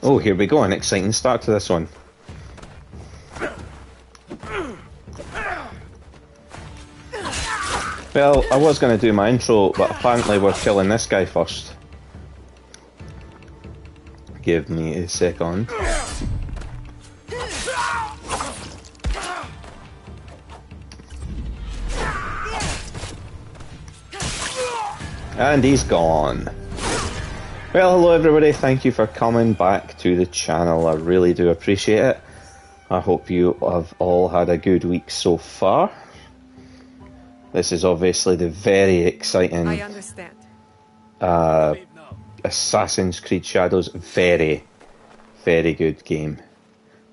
Oh, here we go, an exciting start to this one. Well, I was going to do my intro, but apparently we're killing this guy first. Give me a second. And he's gone. Well, hello everybody, thank you for coming back to the channel. I really do appreciate it. I hope you have all had a good week so far. This is obviously the very exciting I understand. Assassin's Creed Shadows. Very, very good game.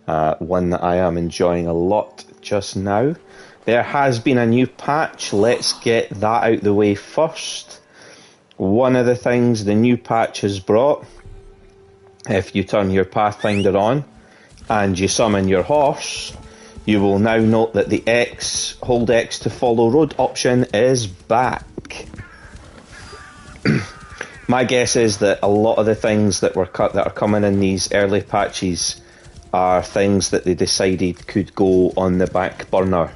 One that I am enjoying a lot just now. There has been a new patch. Let's get that out the way first. One of the things the new patch has brought, if you turn your Pathfinder on and you summon your horse, you will now note that the hold X to follow road option is back. My guess is that a lot of the things that are coming in these early patches are things that they decided could go on the back burner.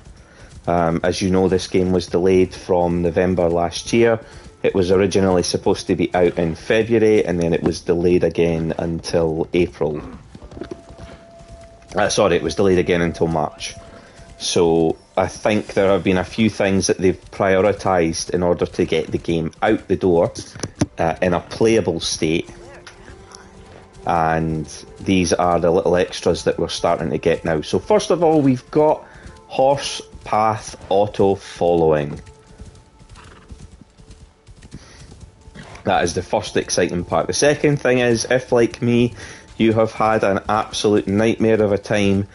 As you know, this game was delayed from November last year. It was originally supposed to be out in February, and then it was delayed again until April. Sorry, it was delayed again until March. So I think there have been a few things that they've prioritised in order to get the game out the door in a playable state. And these are the little extras that we're starting to get now. So first of all, we've got Horse Path Auto Following. That is the first exciting part. The second thing is, if like me, you have had an absolute nightmare of a time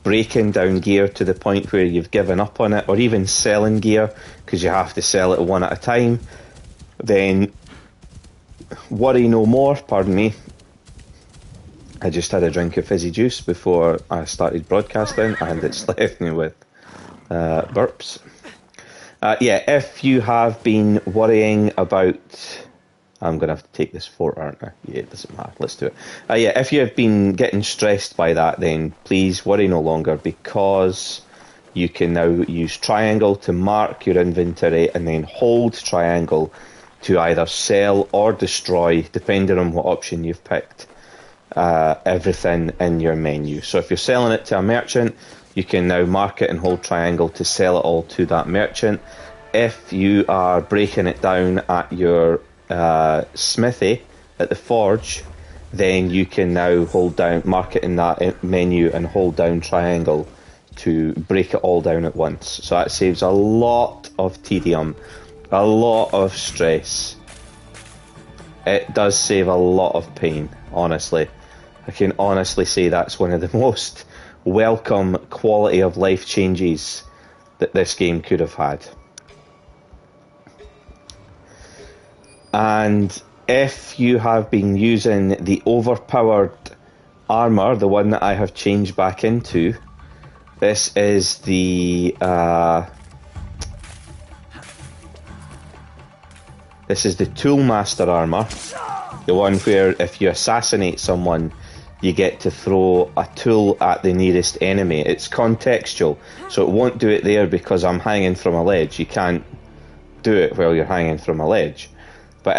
breaking down gear to the point where you've given up on it, or even selling gear because you have to sell it one at a time, then worry no more, pardon me. I just had a drink of fizzy juice before I started broadcasting and it's left me with burps. Yeah, if you have been worrying about... I'm going to have to take this fort, aren't I? Yeah, it doesn't matter. Let's do it. Yeah, if you have been getting stressed by that, then please worry no longer, because you can now use triangle to mark your inventory and then hold triangle to either sell or destroy, depending on what option you've picked, everything in your menu. So if you're selling it to a merchant, you can now mark it and hold triangle to sell it all to that merchant. If you are breaking it down at your smithy at the forge, then you can now hold down, mark it in that menu and hold down triangle to break it all down at once. So that saves a lot of tedium, a lot of stress. It does save a lot of pain, honestly. I can honestly say that's one of the most welcome quality of life changes that this game could have had. And if you have been using the overpowered armour, the one that I have changed back into, this is the Toolmaster armour, the one where if you assassinate someone, you get to throw a tool at the nearest enemy. It's contextual, so it won't do it there because I'm hanging from a ledge. You can't do it while you're hanging from a ledge. But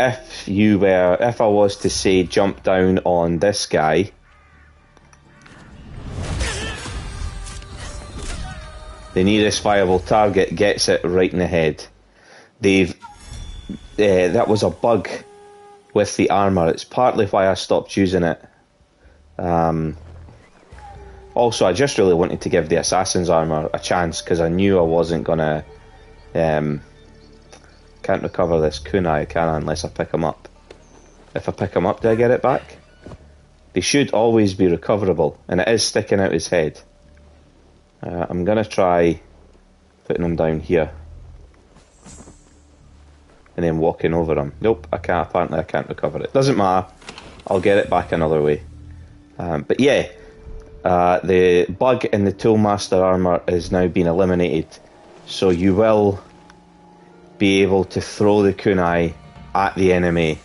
if I was to say jump down on this guy, the nearest viable target gets it right in the head. That was a bug with the armour. It's partly why I stopped using it. Also, I just really wanted to give the Assassin's armour a chance because I knew I wasn't gonna. Can't recover this kunai, can I, unless I pick them up. If I pick them up, do I get it back? They should always be recoverable, and it is sticking out his head. I'm going to try putting him down here. And then walking over him. Nope, I can't. Apparently I can't recover it. Doesn't matter. I'll get it back another way. But yeah, The bug in the Toolmaster armour is now being eliminated, so you will be able to throw the kunai at the enemy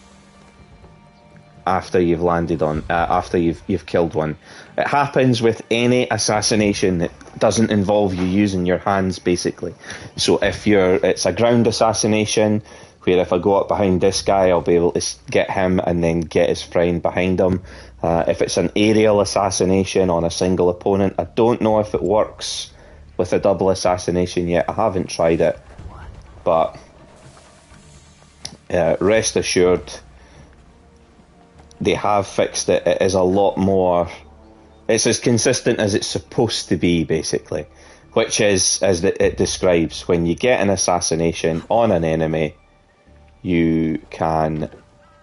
after you've landed on, after you've killed one. It happens with any assassination that doesn't involve you using your hands, basically. So if it's a ground assassination, where if I go up behind this guy, I'll be able to get him and then get his friend behind him. If it's an aerial assassination on a single opponent, I don't know if it works with a double assassination yet. I haven't tried it, but rest assured, they have fixed it. It is a lot more. It's as consistent as it's supposed to be, basically, which is, as it describes, when you get an assassination on an enemy, you can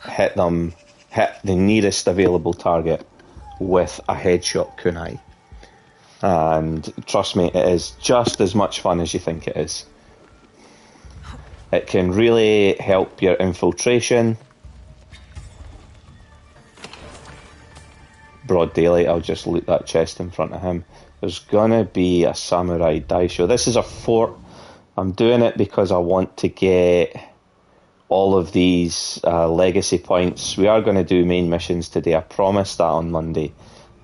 hit the nearest available target with a headshot kunai. And trust me, it is just as much fun as you think it is. It can really help your infiltration. Broad daylight, I'll just loot that chest in front of him. There's gonna be a samurai daisho. This is a fort. I'm doing it because I want to get all of these legacy points. We are going to do main missions today. I promised that on Monday.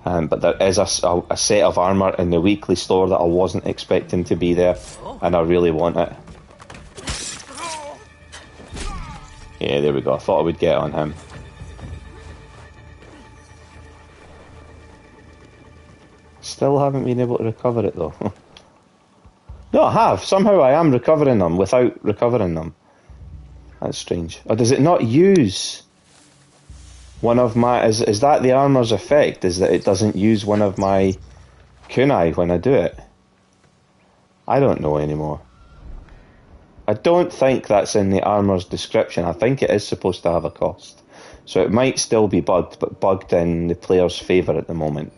But there is a set of armour in the weekly store that I wasn't expecting to be there, and I really want it. Yeah, there we go. I thought I would get on him. Still haven't been able to recover it though. No, I have. Somehow I am recovering them without recovering them. That's strange. Or does it not use one of my... Is that the armour's effect? Is that it doesn't use one of my kunai when I do it? I don't know anymore. I don't think that's in the armour's description. I think it is supposed to have a cost. So it might still be bugged, but bugged in the player's favour at the moment.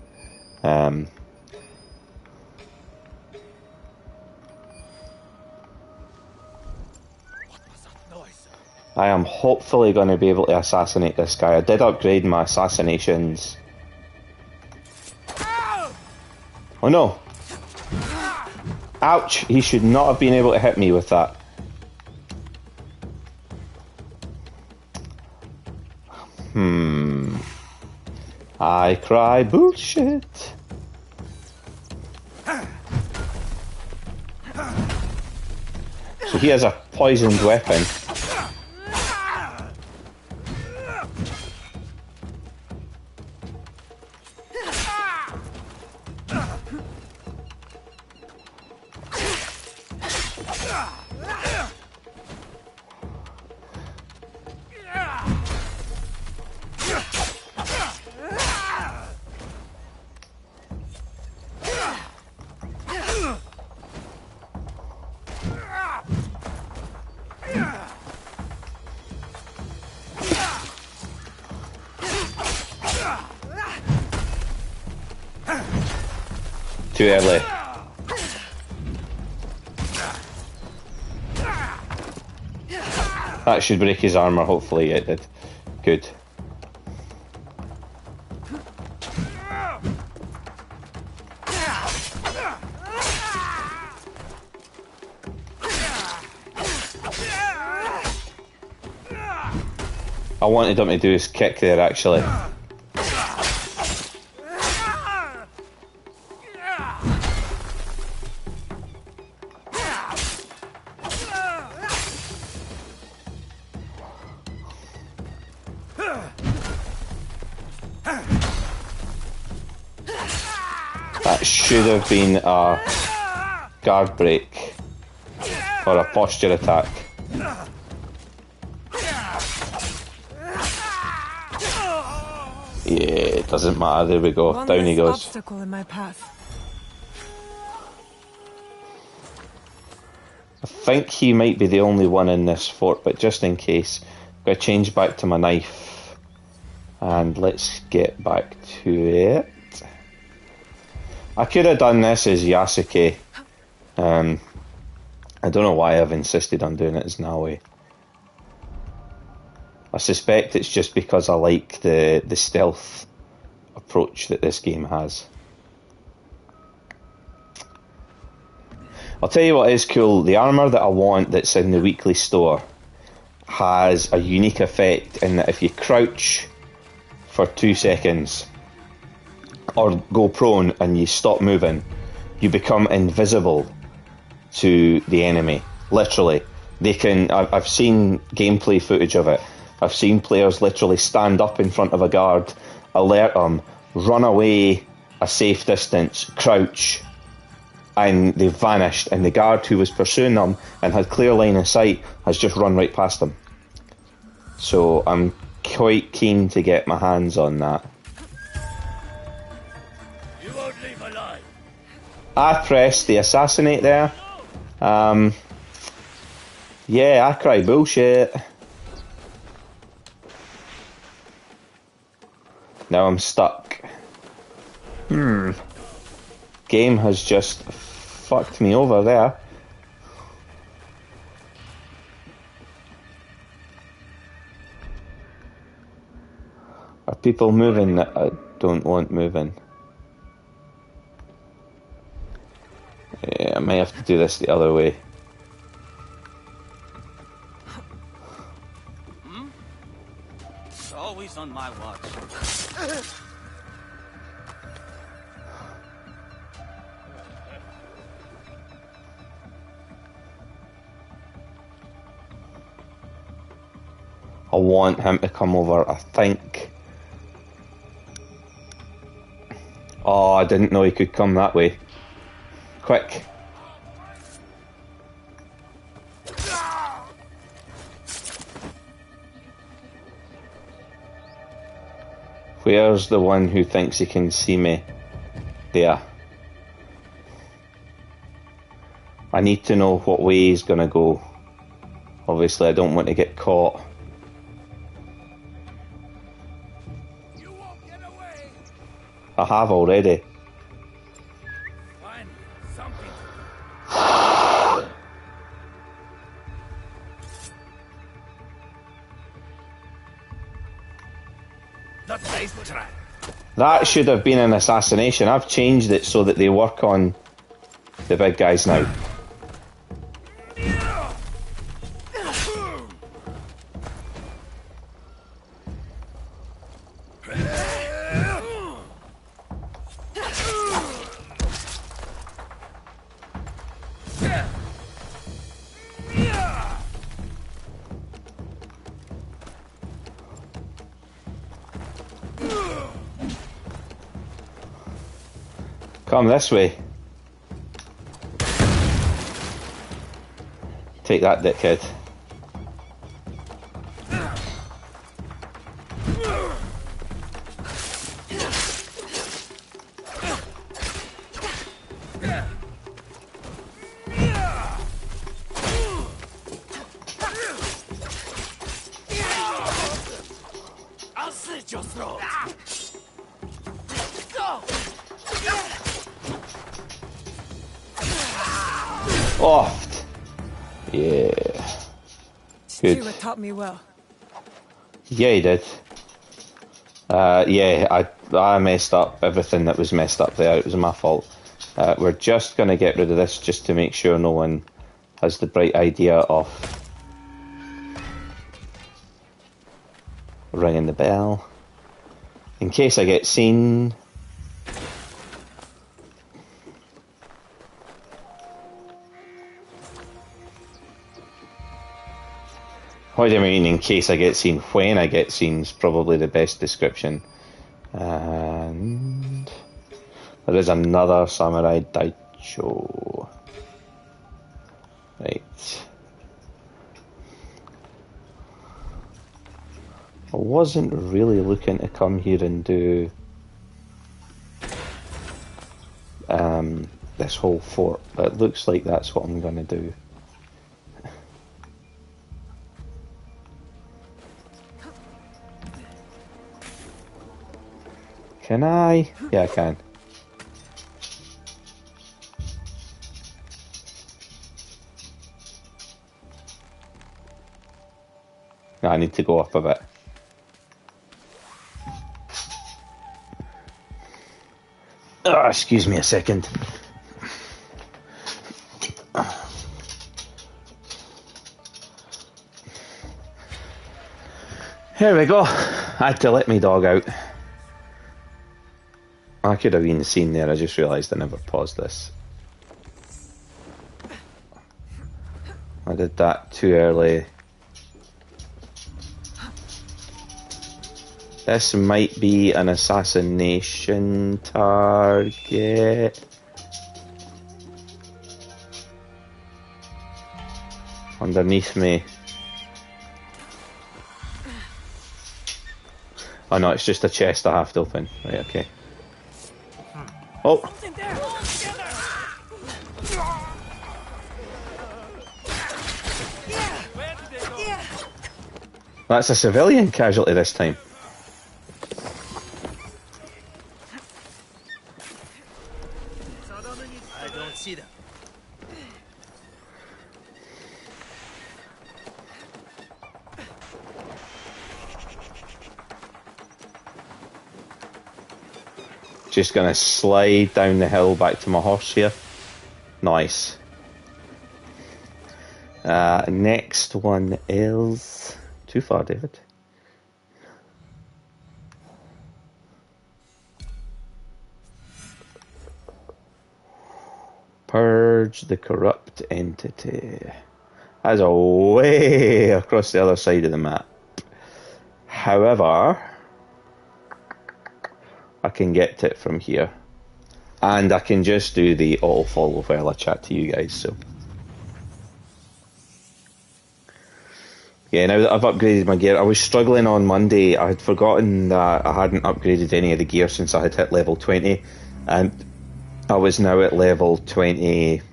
I am hopefully going to be able to assassinate this guy. I did upgrade my assassinations. Oh no! Ouch! He should not have been able to hit me with that. I cry bullshit. So he has a poisoned weapon. Too early. That should break his armour, hopefully it did. Good. I wanted him to do his kick there, actually. That should have been a guard break or a posture attack. Yeah, it doesn't matter. There we go. Down he goes. Obstacle in my path. I think he might be the only one in this fort, but just in case, I'm going to change back to my knife. And let's get back to it. I could have done this as Yasuke. I don't know why I've insisted on doing it as Naoe. I suspect it's just because I like the stealth approach that this game has. I'll tell you what is cool. The armour that I want that's in the weekly store has a unique effect in that if you crouch for 2 seconds or go prone and you stop moving, you become invisible to the enemy. Literally. I've seen gameplay footage of it. I've seen players literally stand up in front of a guard, alert them, run away a safe distance, crouch, and they've vanished, and the guard who was pursuing them and had clear line of sight has just run right past them. So I'm quite keen to get my hands on that. You won't leave alive. I pressed the assassinate there. Yeah, I cry bullshit. Now I'm stuck. Game has just fucked me over there. Are people moving that I don't want moving? Yeah, I may have to do this the other way. It's always on my watch. I want him to come over, I think. Oh, I didn't know he could come that way. Quick. Where's the one who thinks he can see me? There. I need to know what way he's gonna go. Obviously, I don't want to get caught. You won't get away. I have already. Find something. The base trap. That should have been an assassination. I've changed it so that they work on the big guys now. Come this way. Take that, dickhead. I'll slit your throat. Oft. Yeah. Good. Stuart taught me well. Yeah, he did. Yeah, I messed up everything that was messed up there. It was my fault. We're just going to get rid of this just to make sure no one has the bright idea of ringing the bell. In case I get seen. What do you mean, in case I get seen? When I get seen is probably the best description. And there is another Samurai Daicho. Right. I wasn't really looking to come here and do this whole fort, but it looks like that's what I'm going to do. Can I? Yeah, I can. No, I need to go up a bit. Oh, excuse me a second. Here we go. I had to let my dog out. I could have been seen there, I just realised I never paused this. I did that too early. This might be an assassination target. Underneath me. Oh no, it's just a chest I have to open. Right, okay. Oh! That's a civilian casualty this time. I don't see them. Just gonna slide down the hill back to my horse here. Nice. Next one is... Too far, David. Purge the corrupt entity. That's a way across the other side of the map. However, I can get to it from here. And I can just do the auto-follow while I chat to you guys, so... Yeah, now that I've upgraded my gear, I was struggling on Monday. I had forgotten that I hadn't upgraded any of the gear since I had hit level 20. And I was now at level 20...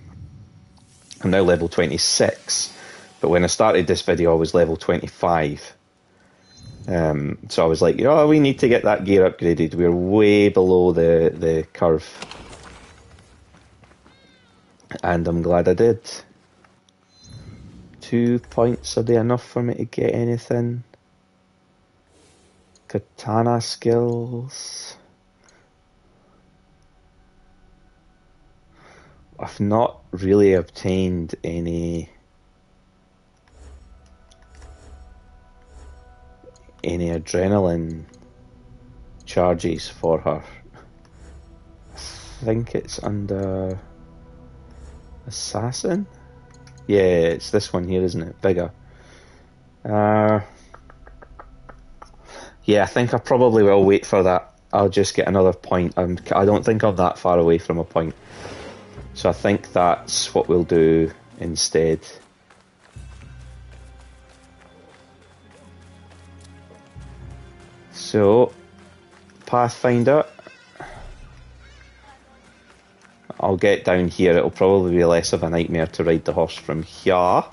I'm now level 26. But when I started this video, I was level 25. So I was like, oh, we need to get that gear upgraded. We're way below the curve. And I'm glad I did. 2 points, are they enough for me to get anything? Katana skills. I've not really obtained any adrenaline charges for her. I think it's under Assassin? Yeah, it's this one here, isn't it? Bigger. Yeah, I think I probably will wait for that. I'll just get another point. I don't think I'm that far away from a point. So I think that's what we'll do instead. So, Pathfinder. I'll get down here. It'll probably be less of a nightmare to ride the horse from here.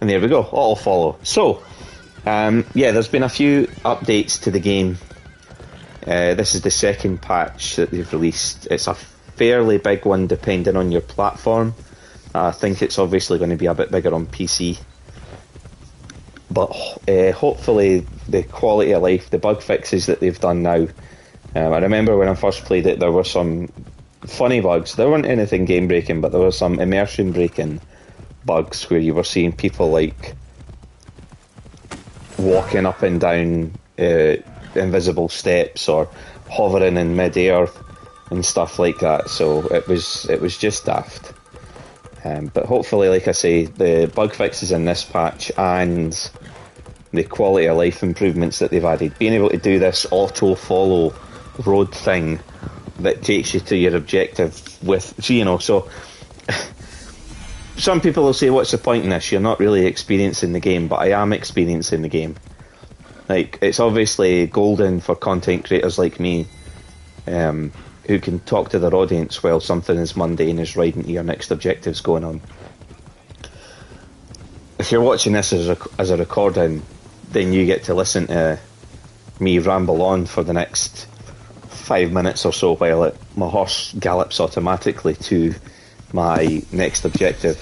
And there we go, auto follow. So, yeah, there's been a few updates to the game. This is the second patch that they've released. It's a fairly big one depending on your platform. I think it's obviously going to be a bit bigger on PC. But hopefully the quality of life, the bug fixes that they've done now. I remember when I first played it, there were some funny bugs. There weren't anything game breaking, but there were some immersion breaking bugs where you were seeing people like walking up and down invisible steps or hovering in mid-air and stuff like that. So it was just daft. But hopefully, like I say, the bug fixes in this patch and the quality of life improvements that they've added, being able to do this auto-follow road thing that takes you to your objective with, so some people will say, what's the point in this? You're not really experiencing the game, but I am experiencing the game. Like, it's obviously golden for content creators like me, who can talk to their audience while something as mundane as riding to your next objective's going on. If you're watching this as a recording, then you get to listen to me ramble on for the next 5 minutes or so while my horse gallops automatically to my next objective.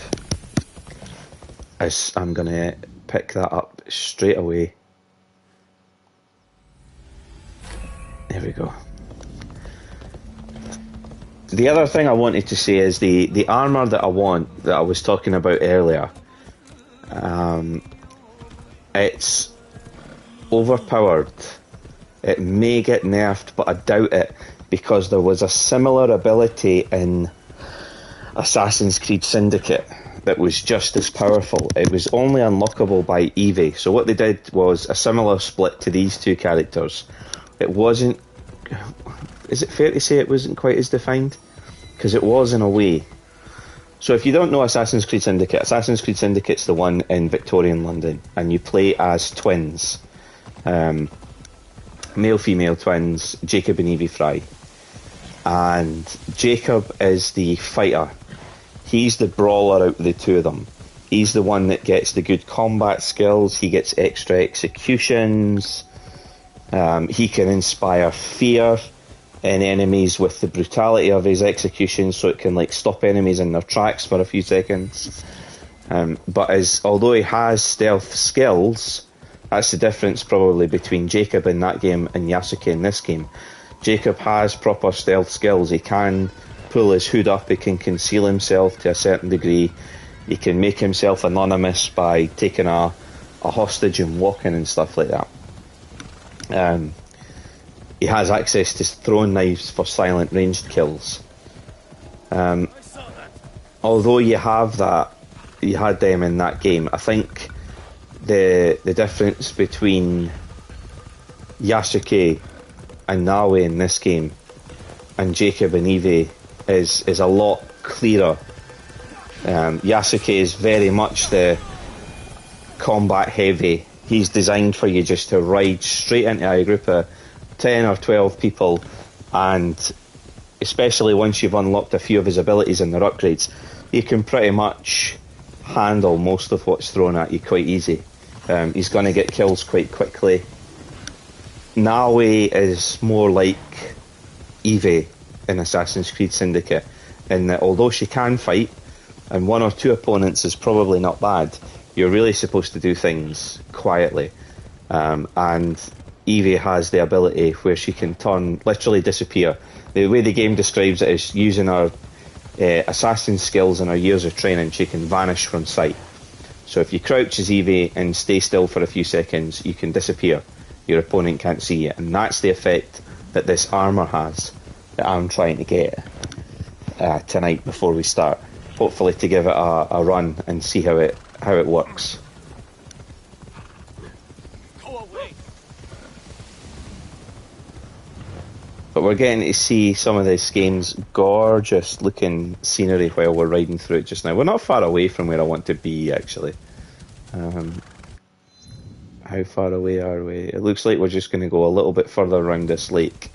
I'm going to pick that up straight away. There we go. The other thing I wanted to say is the armour that I want, that I was talking about earlier, It's overpowered. It may get nerfed, but I doubt it, because there was a similar ability in Assassin's Creed Syndicate that was just as powerful. It was only unlockable by Eve. So what they did was a similar split to these two characters. It wasn't... Is it fair to say it wasn't quite as defined? Because it was in a way. So if you don't know Assassin's Creed Syndicate's the one in Victorian London, and you play as twins. Male-female twins, Jacob and Evie Fry. And Jacob is the fighter. He's the brawler out of the two of them. He's the one that gets the good combat skills. He gets extra executions. He can inspire fear in enemies with the brutality of his executions, so it can like stop enemies in their tracks for a few seconds. But although he has stealth skills, that's the difference probably between Jacob in that game and Yasuke in this game. Jacob has proper stealth skills. He can pull his hood up, he can conceal himself to a certain degree, he can make himself anonymous by taking a hostage and walking and stuff like that. He has access to throwing knives for silent ranged kills. Although you had them in that game, I think the difference between Yasuke and Nawe in this game and Jacob and Eve is a lot clearer. Yasuke is very much the combat heavy. He's designed for you just to ride straight into a group of 10 or 12 people, and especially once you've unlocked a few of his abilities and their upgrades, you can pretty much handle most of what's thrown at you quite easy. He's going to get kills quite quickly. Nawe is more like Eve in Assassin's Creed Syndicate, in that although she can fight, and one or two opponents is probably not bad, you're really supposed to do things quietly. And Eve has the ability where she can literally disappear. The way the game describes it is using her assassin skills and her years of training, she can vanish from sight. So if you crouch as Eve and stay still for a few seconds, you can disappear. Your opponent can't see you. And that's the effect that this armour has, that I'm trying to get tonight before we start. Hopefully to give it a run and see how it works. But we're getting to see some of this game's gorgeous looking scenery while we're riding through it just now. We're not far away from where I want to be, actually. How far away are we? It looks like we're just going to go a little bit further around this lake.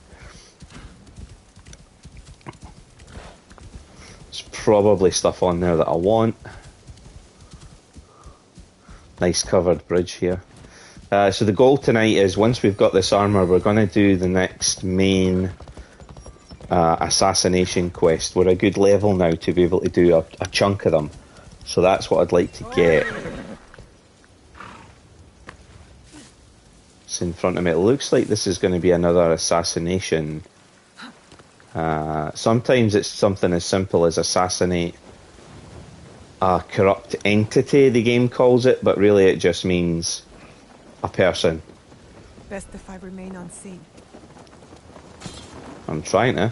There's probably stuff on there that I want. Nice covered bridge here. So the goal tonight is, once we've got this armour, we're going to do the next main assassination quest. We're a good level now to be able to do a chunk of them. So that's what I'd like to get. It's in front of me. It looks like this is going to be another assassination. Sometimes it's something as simple as assassinate a corrupt entity, the game calls it, but really it just means a person. Best if I remain unseen. I'm trying to.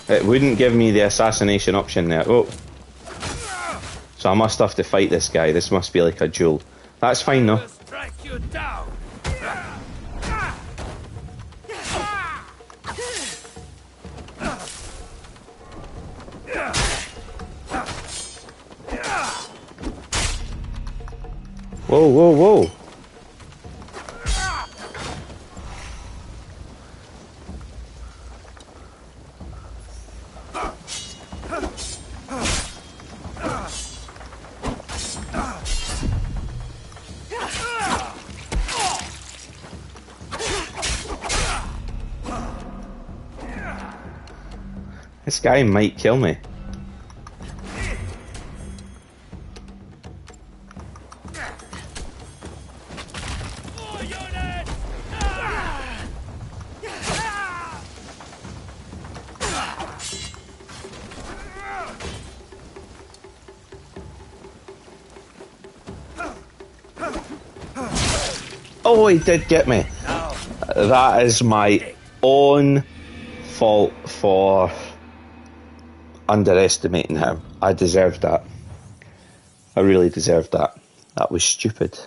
It wouldn't give me the assassination option there. Oh. So I must have to fight this guy. This must be like a duel. That's fine though. Whoa, whoa, whoa. This guy might kill me. Oh, he did get me. That is my own fault for underestimating him. I deserved that. I really deserved that. That was stupid.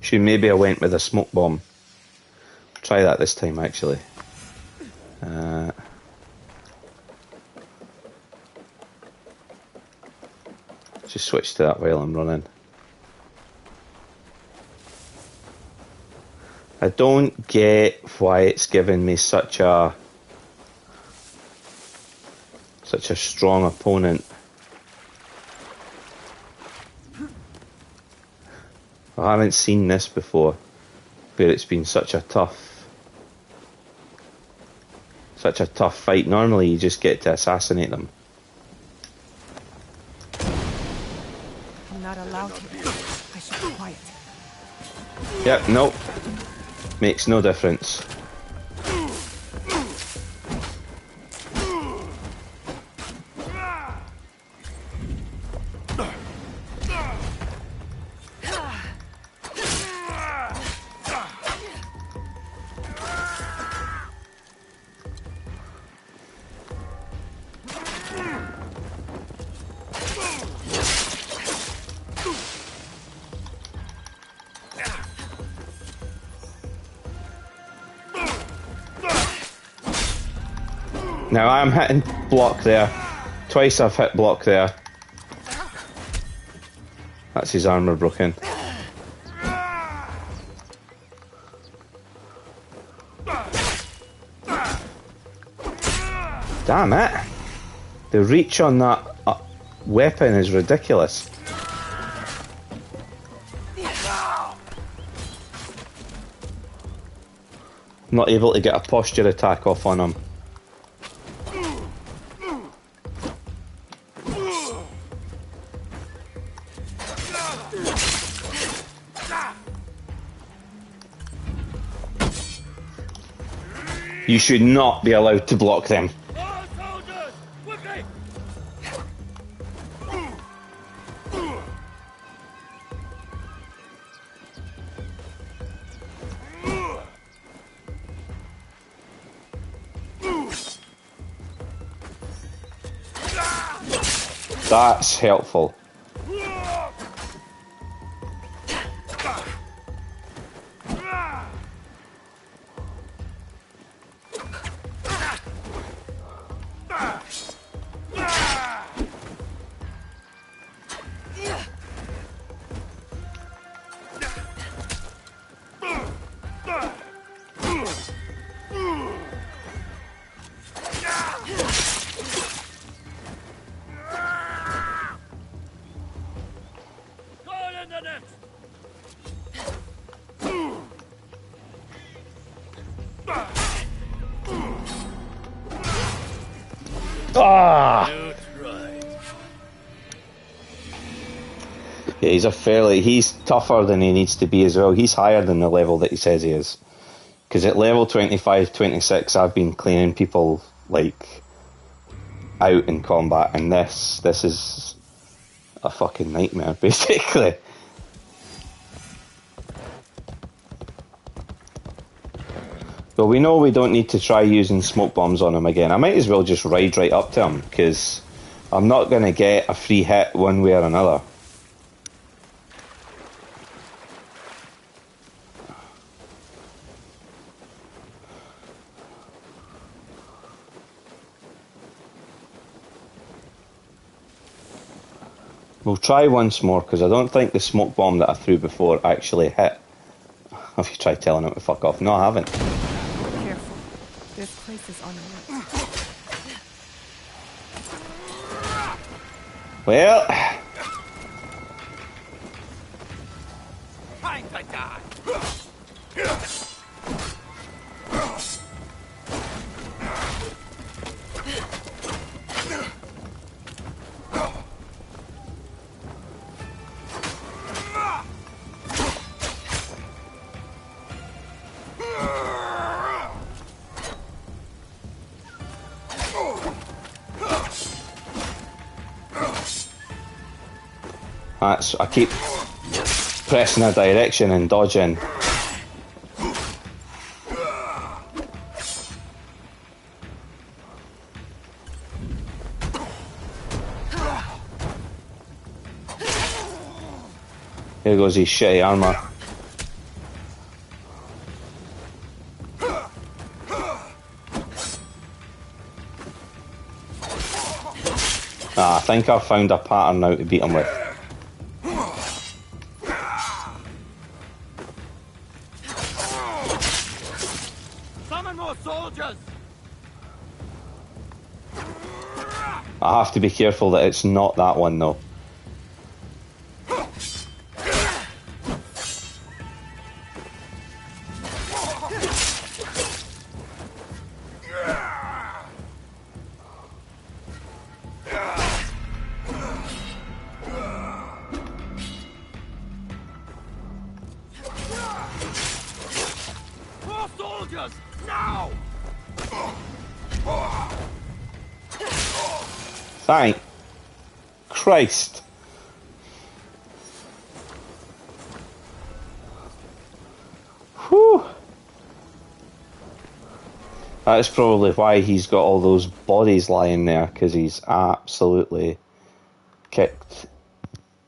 Should maybe I went with a smoke bomb. Try that this time, actually. Just switch to that while I'm running. I don't get why it's given me such a strong opponent. I haven't seen this before, where it's been such a tough fight. Normally you just get to assassinate them. I'm not allowed here. I should be quiet. Yep, nope. Makes no difference. Now I'm hitting block there. Twice I've hit block there. That's his armour broken. Damn it! The reach on that weapon is ridiculous. I'm not able to get a posture attack off on him. You should not be allowed to block them. That's helpful. Yeah, he's tougher than he needs to be as well. He's higher than the level that he says he is. Because at level 25, 26, I've been cleaning people, like, out in combat, and this is a fucking nightmare, basically. But we know we don't need to try using smoke bombs on him again. I might as well just ride right up to him, because I'm not going to get a free hit one way or another. We'll try once more, because I don't think the smoke bomb that I threw before actually hit. Have you tried telling him to fuck off? No, I haven't. Careful. This place is on alert. Well... Time to die. I keep pressing a direction and dodging. Here goes his shitty armour. I think I've found a pattern now to beat him with. Summon more soldiers! I have to be careful that it's not that one though. More soldiers! Now! Thank Christ. Whew. That's probably why he's got all those bodies lying there, because he's absolutely kicked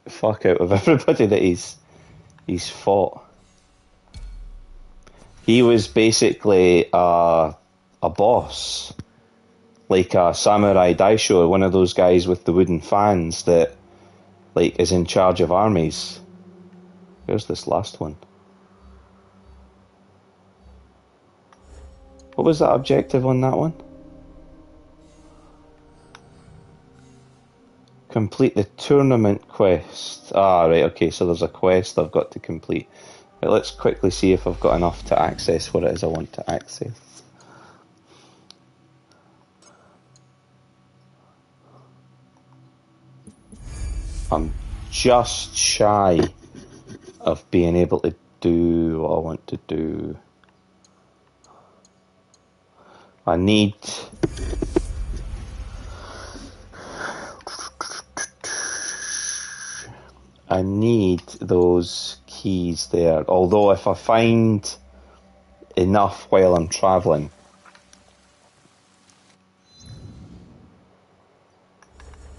the fuck out of everybody that he's fought. He was basically a boss. Like a samurai daisho, one of those guys with the wooden fans that, like, is in charge of armies. Where's this last one? What was that objective on that one? Complete the tournament quest. Ah, right, okay, so there's a quest I've got to complete. Right, let's quickly see if I've got enough to access what it is I want to access. I'm just shy of being able to do what I want to do. I need... those keys there. Although if I find enough while I'm travelling,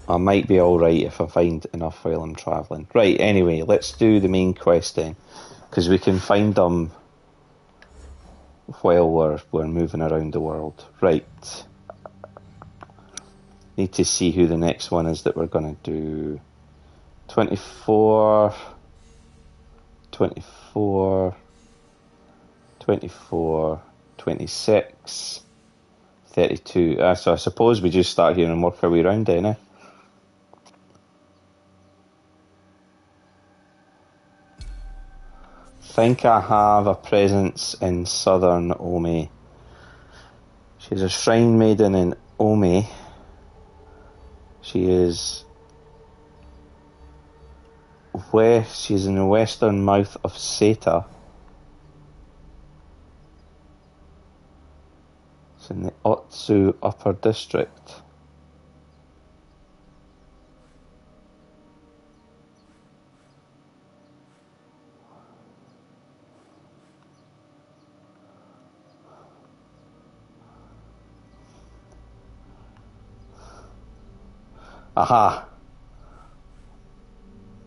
I might be alright if I find enough while I'm travelling. Right, anyway, let's do the main quest then, because we can find them while we're moving around the world. Right. Need to see who the next one is that we're going to do. 24, 24, 24, 26, 32. So I suppose we just start here and work our way around then, eh? Think I have a presence in southern Omi. She's a shrine maiden in Omi. She is she's in the western mouth of Seta. It's in the Otsu Upper District. Aha!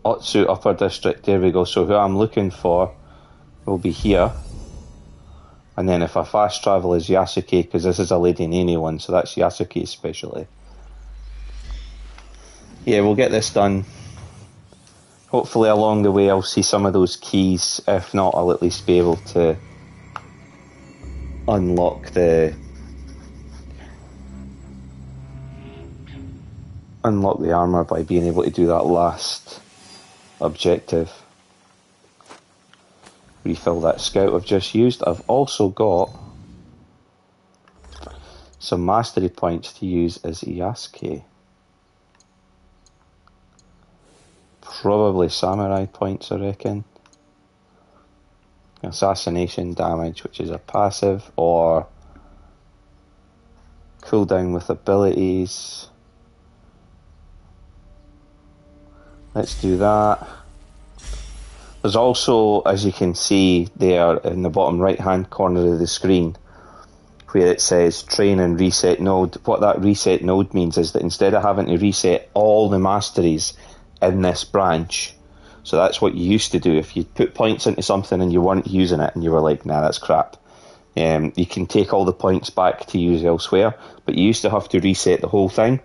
Otsu Upper District, there we go. So who I'm looking for will be here. And then if I fast travel is Yasuke, because this is a Lady Nene one, so that's Yasuke's specialty. Yeah, we'll get this done. Hopefully along the way I'll see some of those keys. If not, I'll at least be able to unlock the armour by being able to do that last objective. Refill that scout I've just used. I've also got some mastery points to use as Yasuke. Probably samurai points, I reckon. Assassination damage, which is a passive, or cooldown with abilities. Let's do that. There's also, as you can see there in the bottom right hand corner of the screen, where it says train and reset node. What that reset node means is that instead of having to reset all the masteries in this branch, so that's what you used to do. If you put points into something and you weren't using it and you were like, nah, that's crap, you can take all the points back to use elsewhere, but you used to have to reset the whole thing.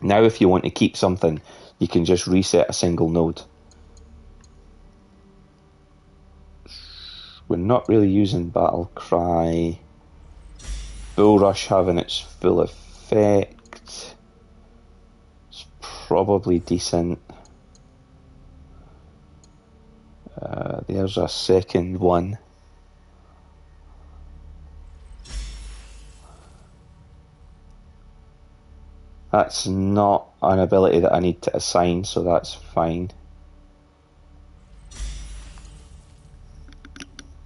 Now if you want to keep something, you can just reset a single node. We're not really using Battle Cry. Bull Rush having its full effect. It's probably decent. There's a second one. That's not an ability that I need to assign, so that's fine.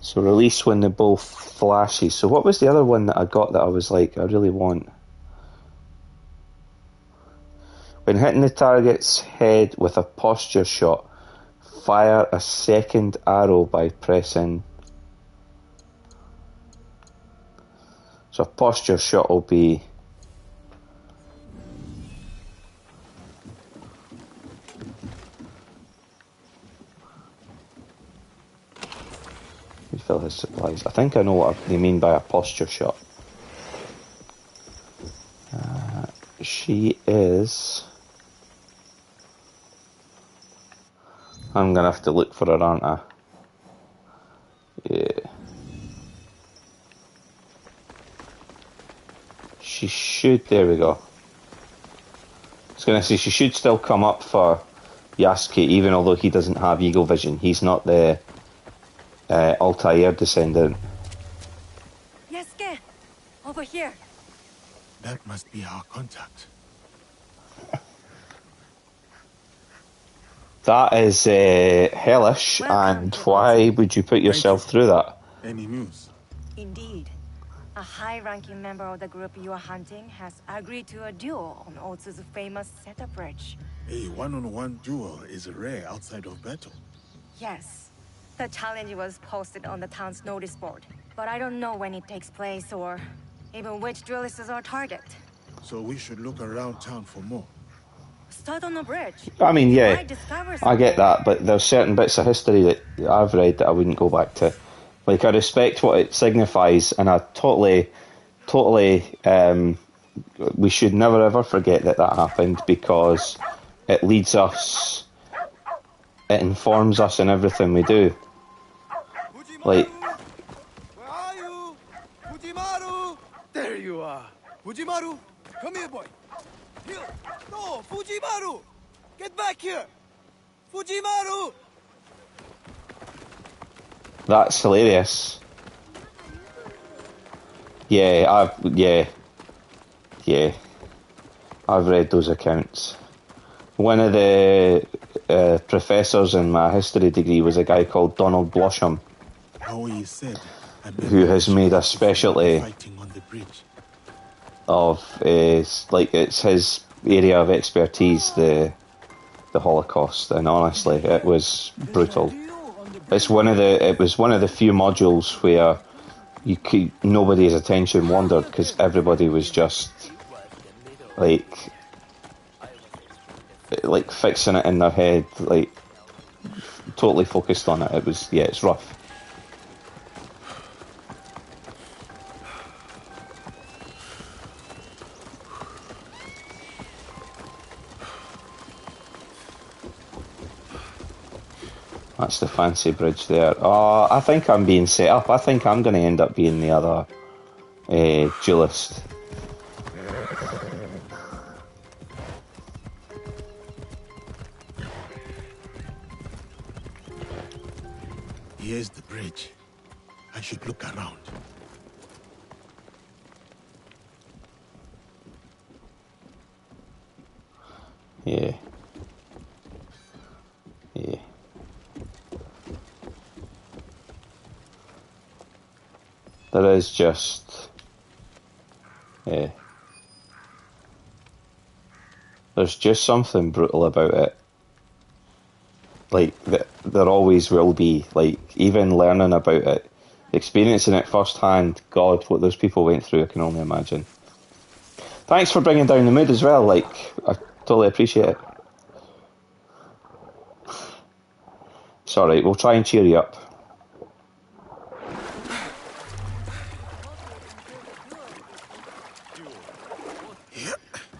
So release when the bow flashes. So what was the other one that I got that I was like, I really want? When hitting the target's head with a posture shot, fire a second arrow by pressing. So a posture shot will be... Refill his supplies. I think I know what they mean by a posture shot. She is... I'm gonna have to look for her, aren't I? Yeah. She should... There we go. I was gonna say, she should still come up for Yasuke, even although he doesn't have Eagle Vision. He's not the Altair descendant. Yasuke! Over here! That must be our contact. That is hellish, and why would you put yourself through that? Any news? Indeed. A high-ranking member of the group you are hunting has agreed to a duel on Otsu's famous Zeta Bridge. A one-on-one duel is rare outside of battle. Yes. The challenge was posted on the town's notice board, but I don't know when it takes place or even which duelist is our target. So we should look around town for more. Start on the bridge. I mean, yeah, Might discover I something. get that, but there's certain bits of history that I've read that I wouldn't go back to. Like, I respect what it signifies, and I totally, we should never ever forget that happened, because it leads us, it informs us in everything we do. Like, where are you? Fujimaru! There you are. Fujimaru, come here, boy. Here. No, Fujimaru! Get back here! Fujimaru! that's hilarious. Yeah, I've read those accounts. One of the professors in my history degree was a guy called Donald Blosham, Aoi said, who has made a specialty fighting on the bridge. of like, it's his area of expertise, the Holocaust, and honestly, it was brutal. It was one of the few modules where nobody's attention wandered, because everybody was just like fixing it in their head, like totally focused on it. It was, yeah, it's rough. That's the fancy bridge there. Oh, I think I'm being set up. I think I'm going to end up being the other duelist. Here's the bridge. I should look around. Yeah. Yeah. There is just... Yeah. There's just something brutal about it. Like, there always will be. Like, even learning about it, experiencing it firsthand, God, what those people went through, I can only imagine. Thanks for bringing down the mood as well, like, I totally appreciate it. It's alright, we'll try and cheer you up.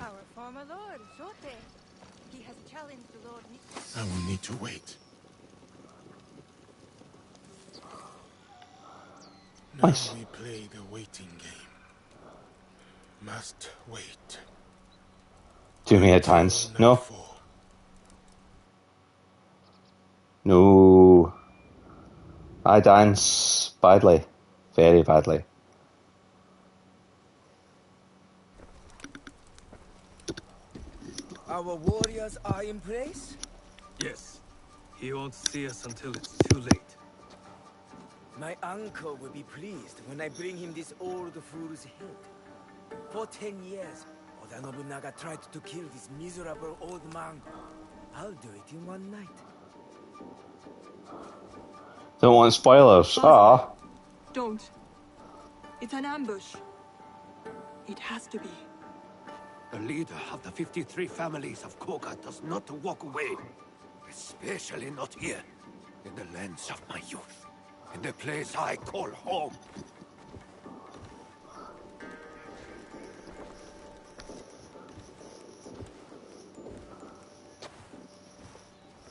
Our former lord, Shote. He has challenged the Lord. I will need to wait. Nice. Now we play the waiting game. Must wait. Do me a dance. Till No? nightfall. No. I dance badly. Very badly. Our warriors are in place? Yes. He won't see us until it's too late. My uncle will be pleased when I bring him this old fool's head. For 10 years, Oda Nobunaga tried to kill this miserable old man. I'll do it in one night. Don't want spoilers. Ah. Don't. It's an ambush. It has to be. The leader of the 53 families of Koga does not walk away. Especially not here. In the lands of my youth. In the place I call home.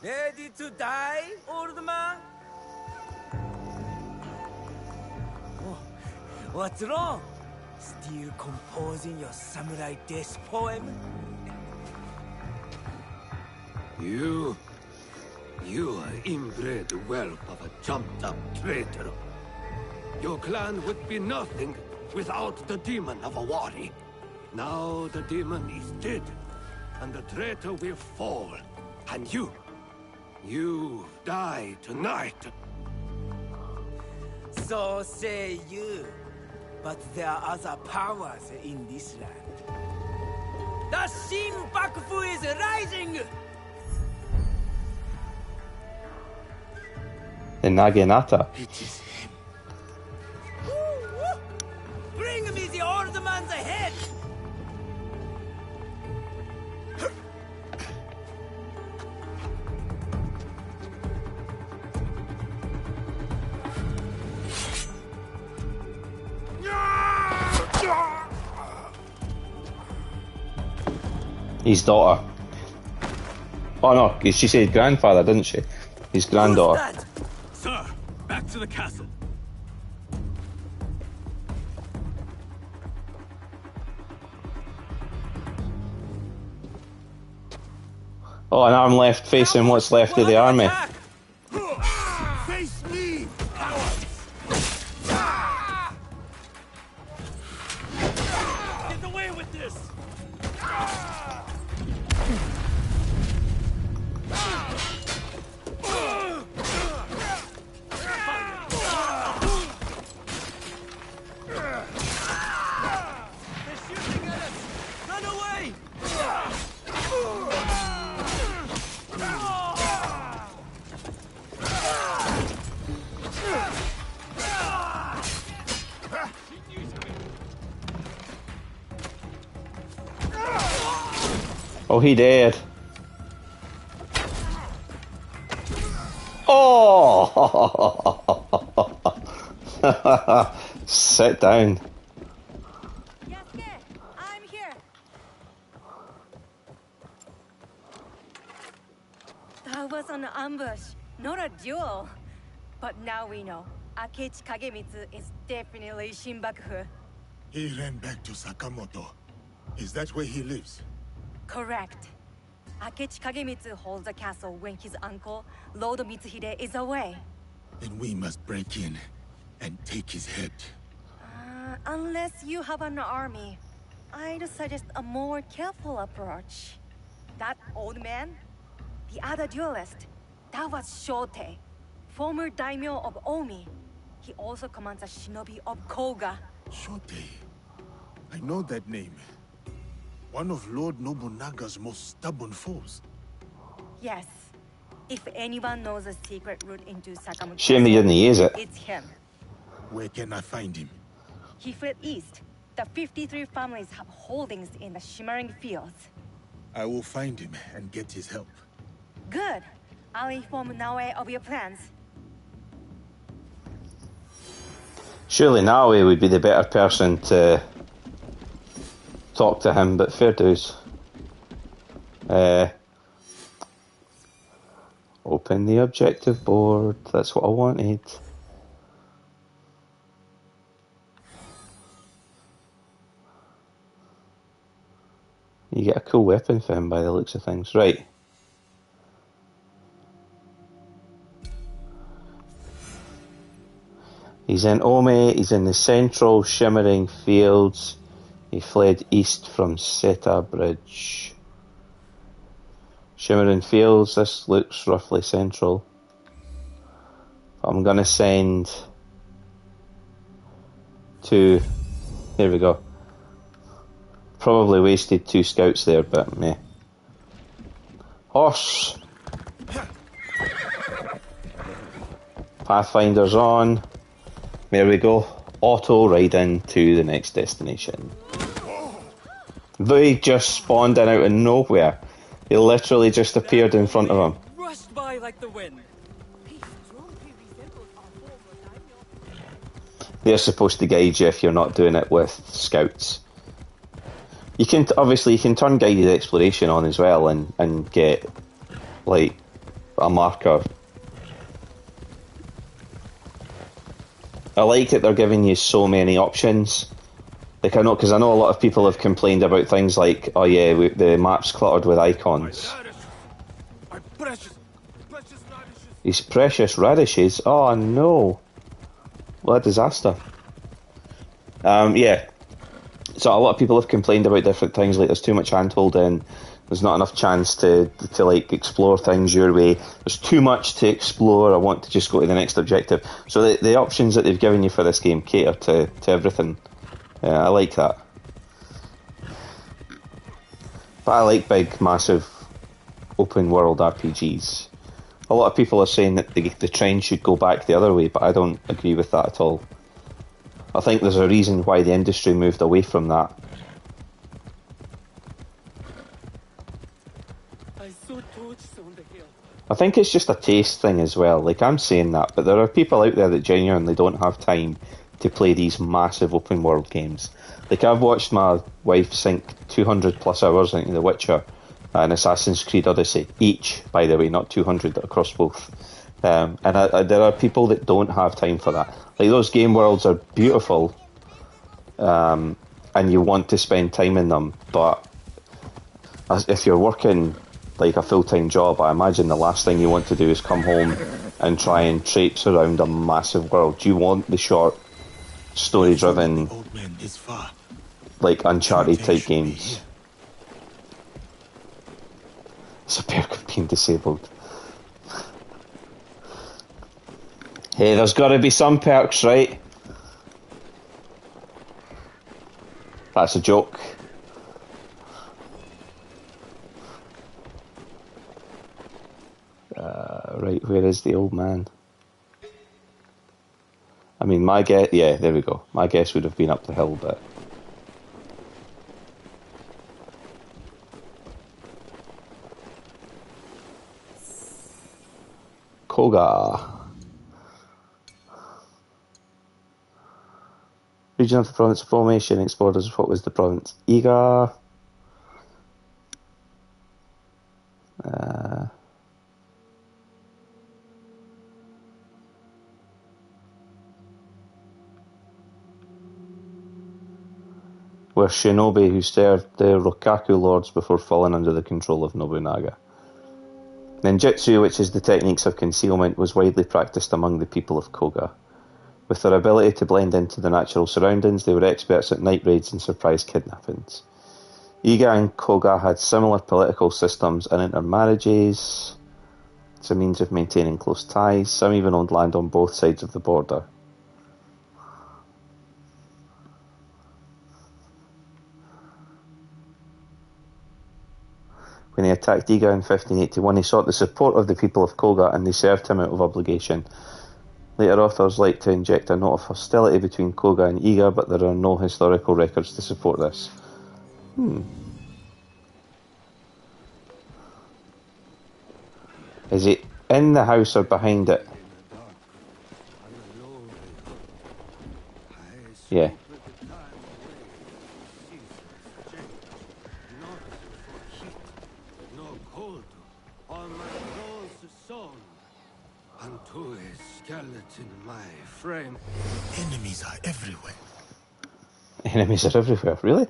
Ready to die, old man? Oh, what's wrong? Still composing your samurai death poem? You are inbred whelp of a jumped-up traitor. Your clan would be nothing without the demon of Awari. Now the demon is dead, and the traitor will fall. And you die tonight. So say you. But there are other powers in this land. The Shin Bakufu is rising! The Naginata. It is him. Bring me the old man's head! His daughter. Oh no, she said grandfather, didn't she? His granddaughter. Who's that? Sir, back to the castle. Oh, an arm left facing what's left of the army. Attack! Face me! Get away with this! They're shooting at us! Run away! Oh, he did. Oh! Sit down. Yasuke, I'm here. That was an ambush, not a duel. But now we know. Akechi Kagemitsu is definitely Shin Bakufu. He ran back to Sakamoto. Is that where he lives? Correct. Akechi Kagemitsu holds the castle when his uncle, Lord Mitsuhide, is away. Then we must break in and take his head. Unless you have an army, I'd suggest a more careful approach. That old man, the other duelist, that was Shote, former daimyo of Omi. He also commands a shinobi of Koga. Shote. I know that name. One of Lord Nobunaga's most stubborn foes. Yes, If anyone knows a secret route into Sakamoto Shame they didn't use it. it's him. Where can I find him? He fled east. The 53 families have holdings in the Shimmering Fields. I will find him and get his help. Good. I'll inform Naoe of your plans. Surely Naoe would be the better person to talk to him, but fair dues. Open the objective board. That's what I wanted. You get a cool weapon for him by the looks of things. Right. He's in Ome, he's in the central Shimmering Fields. He fled east from Seta Bridge. Shimmering Fields, this looks roughly central. I'm gonna send two. There we go. Probably wasted 2 scouts there, but meh. Horse! Pathfinder's on. There we go. Auto riding to the next destination. They just spawned in out of nowhere. They literally just appeared in front of him. Rushed by like the wind. They're supposed to guide you if you're not doing it with scouts. You can turn guided exploration on as well and get like a marker. I like that they're giving you so many options. Like I know a lot of people have complained about things like, oh yeah, the map's cluttered with icons. My precious radishes. These precious radishes. Oh no! What a disaster. Yeah. So a lot of people have complained about different things, like there's too much hand-holding, there's not enough chance to like explore things your way, there's too much to explore, I want to just go to the next objective. So the options that they've given you for this game cater to everything. I like that. But I like big, massive, open world RPGs. A lot of people are saying that the trend should go back the other way, but I don't agree with that at all. I think there's a reason why the industry moved away from that. I think it's just a taste thing as well. Like, I'm saying that, but there are people out there that genuinely don't have time to play these massive open world games. Like, I've watched my wife sink 200 plus hours into The Witcher and Assassin's Creed Odyssey, each, by the way, not 200 across both. And there are people that don't have time for that. Like, those game worlds are beautiful, and you want to spend time in them, but if you're working like a full-time job, I imagine the last thing you want to do is come home and try and traipse around a massive world. You want the short, story-driven, like Uncharted type games. It's a perk of being disabled. Hey, there's got to be some perks, right? That's a joke. Right, where is the old man? I mean, my guess... Yeah, there we go. My guess would have been up the hill, but... Koga. Region of the province of formation, its borders. What was the province? Iga. Were shinobi who served the Rokaku lords before falling under the control of Nobunaga. Ninjutsu, which is the techniques of concealment, was widely practiced among the people of Koga. With their ability to blend into the natural surroundings, they were experts at night raids and surprise kidnappings. Iga and Koga had similar political systems and intermarriages as a means of maintaining close ties. Some even owned land on both sides of the border. When he attacked Iga in 1581, he sought the support of the people of Koga and they served him out of obligation. Later authors like to inject a note of hostility between Koga and Iga, but there are no historical records to support this. Is it in the house or behind it? Yeah. Unto a skeleton, my friend. Enemies are everywhere. Enemies are everywhere, really?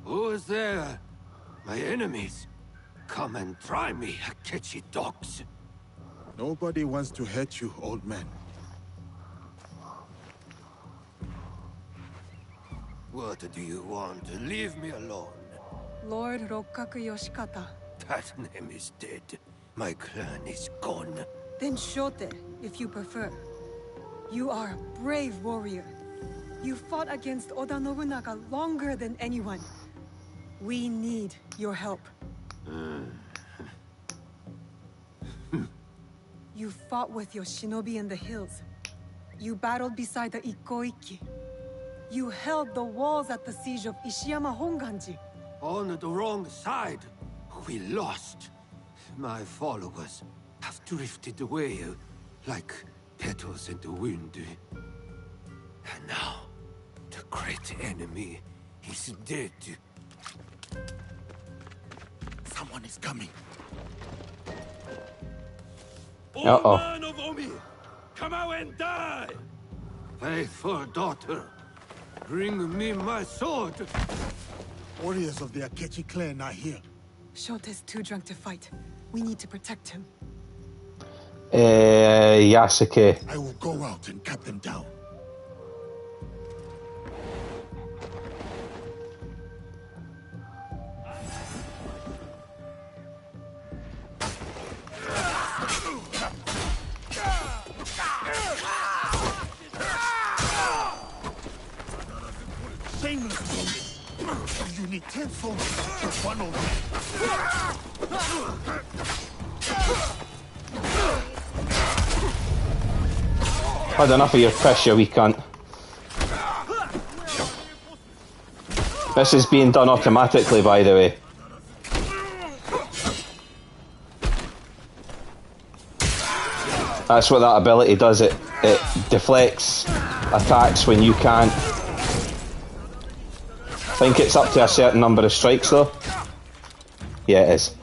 Who is there? My enemies. Come and try me, Akechi dogs. Nobody wants to hurt you, old man. What do you want? Leave me alone. Lord Rokkaku Yoshikata. That name is dead. My clan is gone. Then Shote, if you prefer. You are a brave warrior. You fought against Oda Nobunaga longer than anyone. We need your help. You fought with your shinobi in the hills. You battled beside the Ikkoiki. You held the walls at the siege of Ishiyama Honganji. On the wrong side. We lost. My followers have drifted away like petals in the wind. And now, the great enemy is dead. Someone is coming. Uh-oh. Man of Omi, come out and die! Faithful daughter, bring me my sword. Warriors of the Akechi clan are here. Shote's too drunk to fight. We need to protect him. Yasuke. I will go out and cut them down. Shameless woman. You need 10 soldiers to kill one old man. Had enough of your piss, you wee cunt. This is being done automatically, by the way. That's what that ability does. It deflects attacks when you can't. I think it's up to a certain number of strikes, though. Yeah, it is.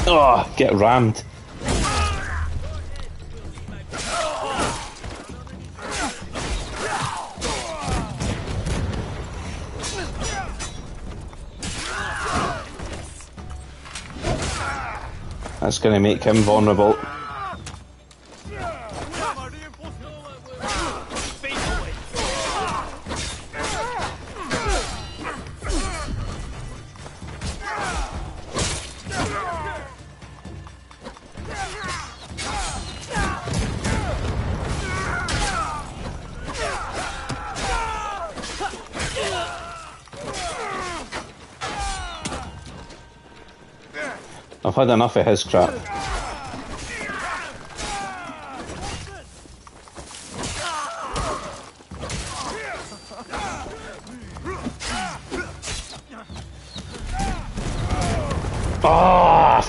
Oh, get rammed. That's going to make him vulnerable. I've had enough of his crap. Ah,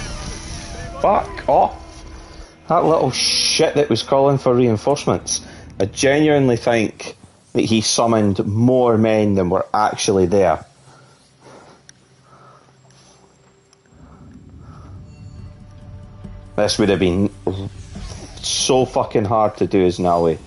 fuck off. That little shit that was calling for reinforcements. I genuinely think that he summoned more men than were actually there. This would have been so fucking hard to do as Naui.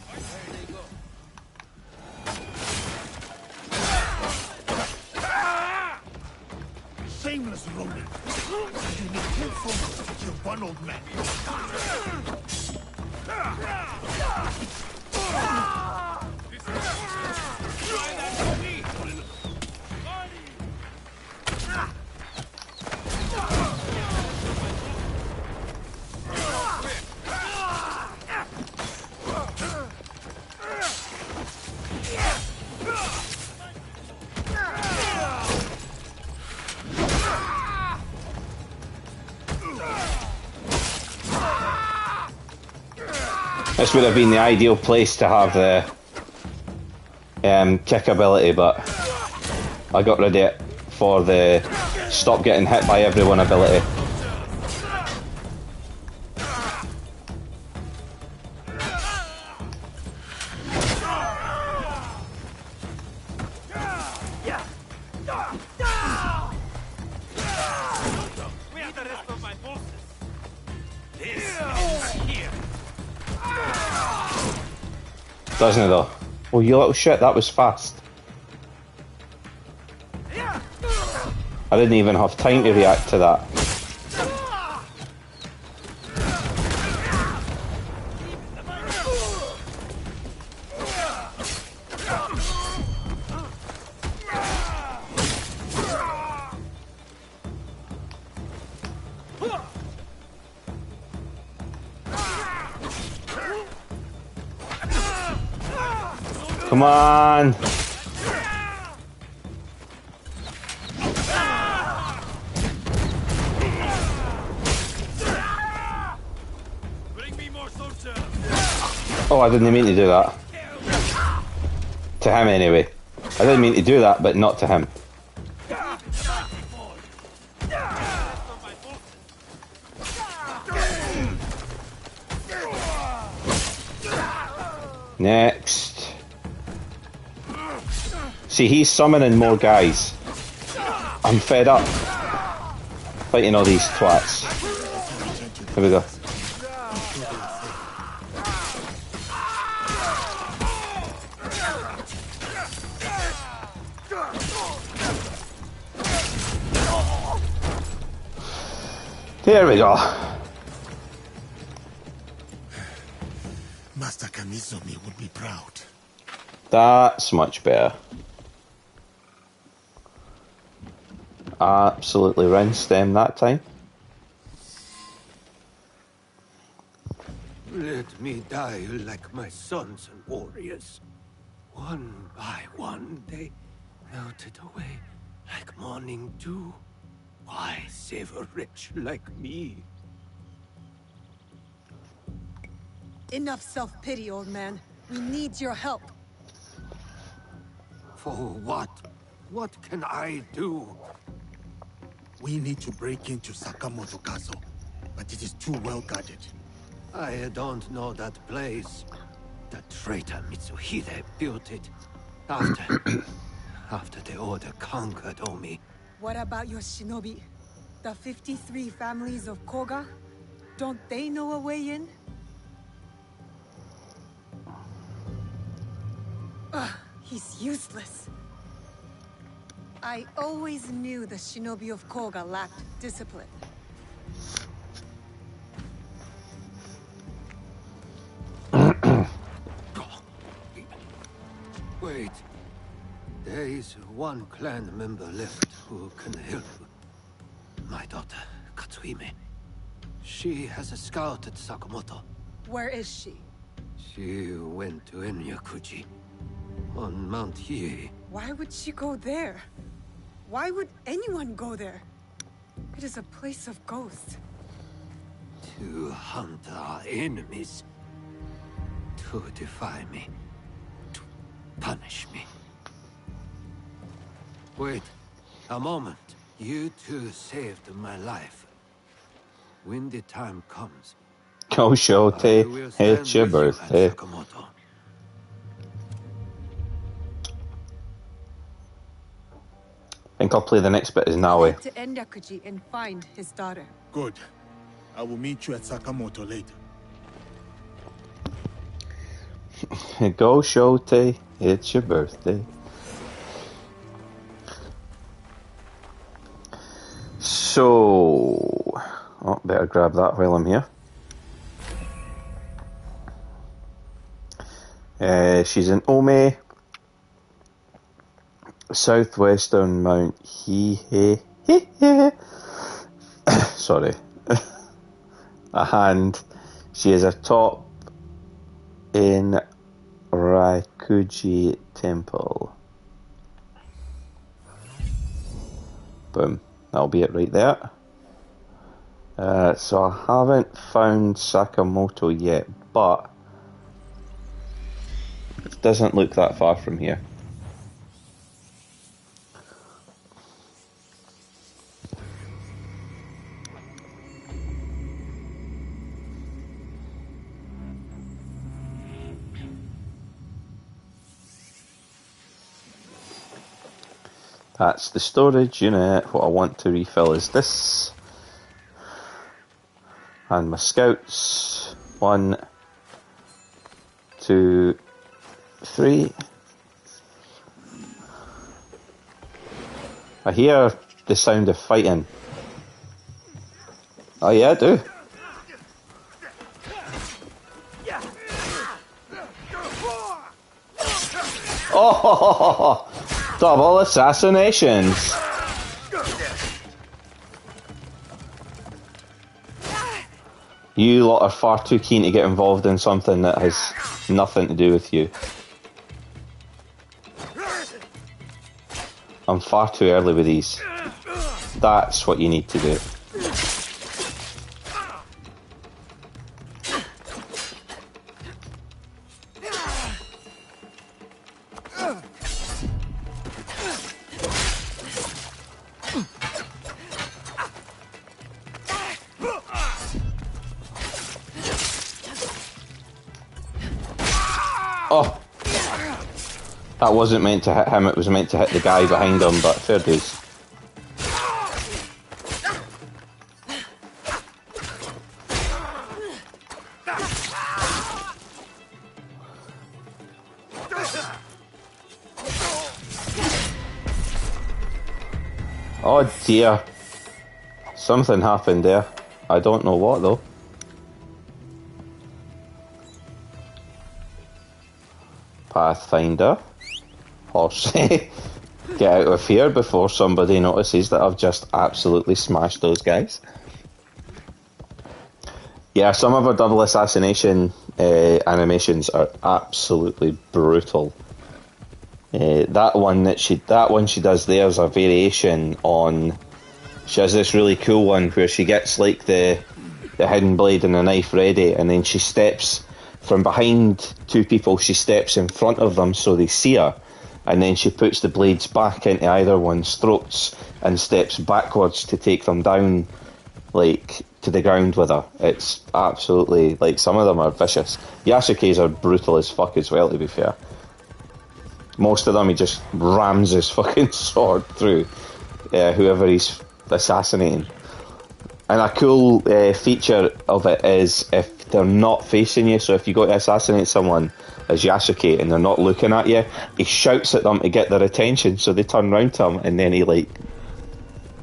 This would have been the ideal place to have the kick ability, but I got rid of it for the stop getting hit by everyone ability. Doesn't it though? Oh, you little shit, that was fast. I didn't even have time to react to that. Come on! Oh, I didn't mean to do that. To him, anyway. I didn't mean to do that, but not to him. Next. See, he's summoning more guys. I'm fed up fighting all these twats. Here we go. There we go. Master Kamizomi would be proud. That's much better. Absolutely rinsed them that time. Let me die like my sons and warriors. One by one, they melted away like morning dew. Why save a wretch like me? Enough self-pity, old man. We need your help. For what? What can I do? We need to break into Sakamoto Castle, but it is too well guarded. I don't know that place. The traitor Mitsuhide built it after the Order conquered Omi. What about your shinobi? The 53 families of Koga? Don't they know a way in? Ugh, he's useless. I always knew the shinobi of Koga lacked discipline. Wait. There is one clan member left who can help. My daughter, Katsuhime. She has scouted Sakamoto. Where is she? She went to Enyakuji on Mount Hiei. Why would she go there? Why would anyone go there? It is a place of ghosts. To hunt our enemies. To defy me. To punish me. Wait, a moment. You two saved my life. When the time comes, Go Shote, I will stand it's your with you at birthday. Sakamoto. I think I'll play the next bit as Naue. Head to Enyakuji and find his daughter. Good. I will meet you at Sakamoto later. Go Shote, it's your birthday. So, better grab that while I'm here. She's in Ome, southwestern Mount Hiei. Sorry. And she is a top in Raikuji Temple. Boom. That'll be it right there. So I haven't found Sakamoto yet, but it doesn't look that far from here. That's the storage unit. What I want to refill is this. And my scouts. 1, 2, 3. I hear the sound of fighting. Oh yeah, I do. Oh! Double assassinations. You lot are far too keen to get involved in something that has nothing to do with you. I'm far too early with these. That's what you need to do. Oh! That wasn't meant to hit him, it was meant to hit the guy behind him, but fair dues. Oh dear. Something happened there. I don't know what though. Pathfinder. Horsey. Get out of here before somebody notices that I've just absolutely smashed those guys. Yeah, some of our double assassination animations are absolutely brutal. That one she does there is a variation on. She has this really cool one where she gets like the hidden blade and the knife ready, and then she steps from behind two people. She steps in front of them so they see her, and then she puts the blades back into either one's throats and steps backwards to take them down, like to the ground with her. It's absolutely like some of them are vicious. Yasuke's are brutal as fuck as well, to be fair. Most of them he just rams his fucking sword through whoever he's assassinating. And a cool feature of it is if they're not facing you, so if you go to assassinate someone as Yasuke and they're not looking at you, he shouts at them to get their attention, so they turn round to him and then he like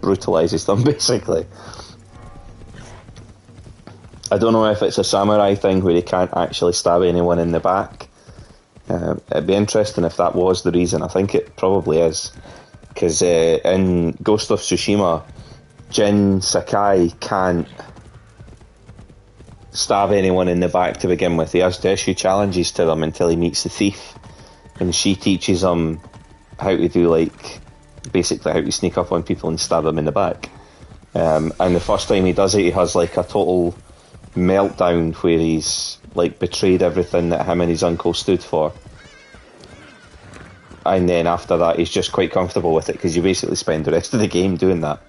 brutalises them basically. I don't know if it's a samurai thing where he can't actually stab anyone in the back. It'd be interesting if that was the reason. I think it probably is, because in Ghost of Tsushima, Jin Sakai can't stab anyone in the back to begin with. He has to issue challenges to them until he meets the thief, and she teaches him how to do, like, basically how to sneak up on people and stab them in the back. And the first time he does it, he has like a total meltdown where he's like betrayed everything that him and his uncle stood for, and then after that he's just quite comfortable with it, because you basically spend the rest of the game doing that.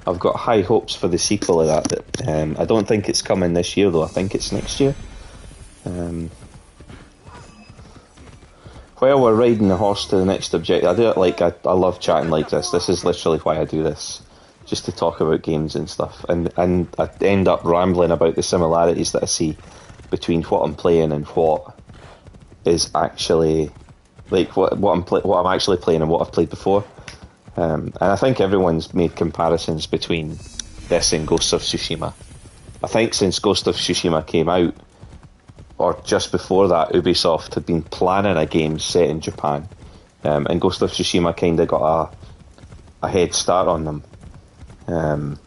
I've got high hopes for the sequel of that. I don't think it's coming this year though, I think it's next year. While we're riding the horse to the next objective, I do it like I love chatting like this. This is literally why I do this, just to talk about games and stuff. And I end up rambling about the similarities that I see between what I'm playing and what is actually like what I'm actually playing and what I've played before. And I think everyone's made comparisons between this in Ghost of Tsushima. I think since Ghost of Tsushima came out, or just before that, Ubisoft had been planning a game set in Japan, and Ghost of Tsushima kind of got a head start on them.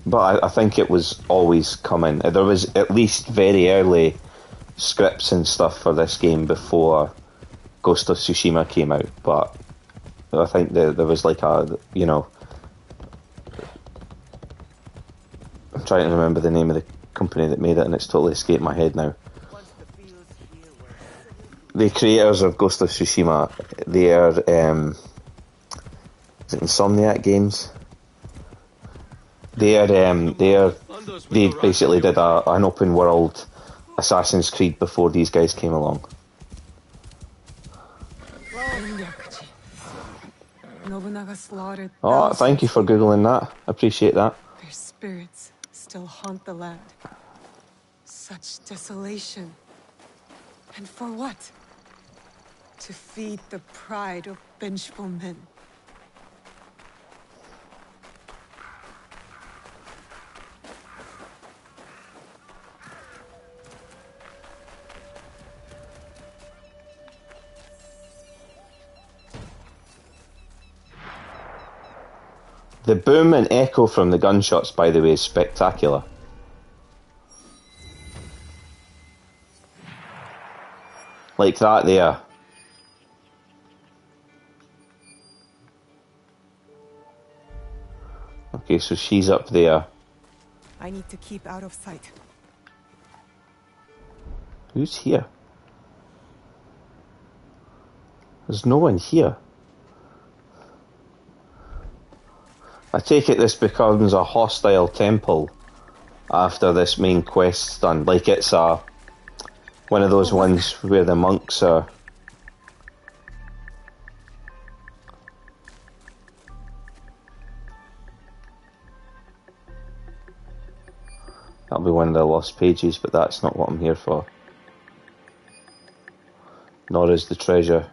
But I think it was always coming. There was at least very early scripts and stuff for this game before Ghost of Tsushima came out, but I think there was like a, you know, I'm trying to remember the name of the company that made it and it's totally escaped my head now. The creators of Ghost of Tsushima, they're, is it Insomniac Games? They basically did an open world Assassin's Creed before these guys came along. Oh, thank you for googling that. Appreciate that. Their spirits still haunt the land. Such desolation. And for what? To feed the pride of vengeful men. The boom and echo from the gunshots, by the way, is spectacular. Like that there. Okay, so she's up there. I need to keep out of sight. Who's here? There's no one here. I take it this becomes a hostile temple after this main quest's done. Like it's one of those ones where the monks are. That'll be one of the lost pages, but that's not what I'm here for. Nor is the treasure.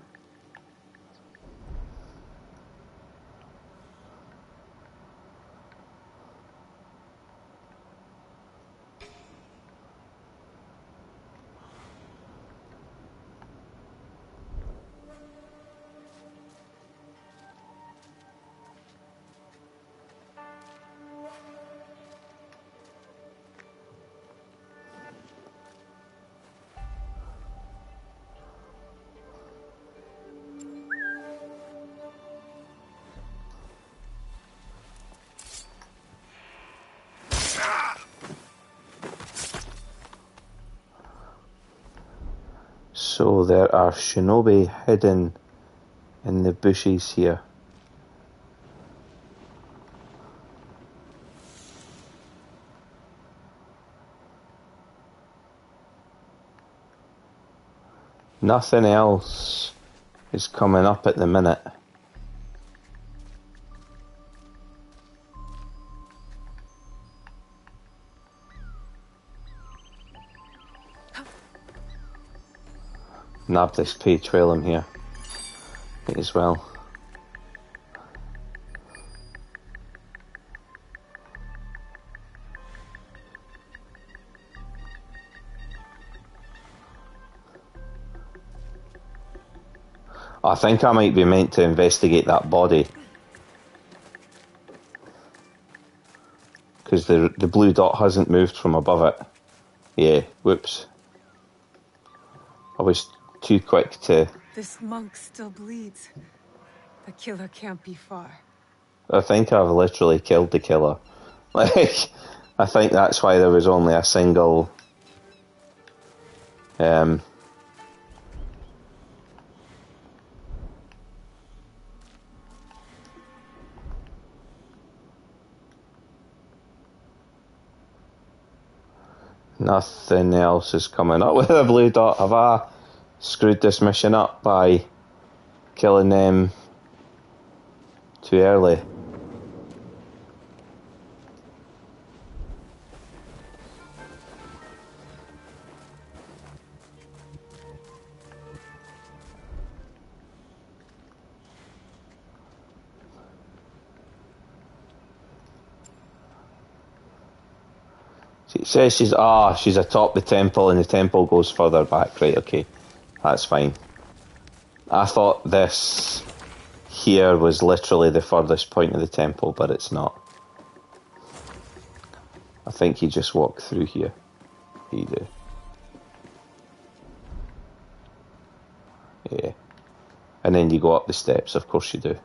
So there are shinobi hidden in the bushes here. Nothing else is coming up at the minute. Nab this page while I'm here. Might as well. I think I might be meant to investigate that body. Because the blue dot hasn't moved from above it. Yeah, whoops. I was too quick to... This monk still bleeds. The killer can't be far. I think I've literally killed the killer. Like, I think that's why there was only a single... Nothing else is coming up with a blue dot. Have I screwed this mission up by killing them too early? It says she's atop the temple and the temple goes further back. Right, okay. That's fine. I thought this here was literally the furthest point of the temple, but it's not. I think you just walk through here. You do. Yeah. And then you go up the steps, of course you do.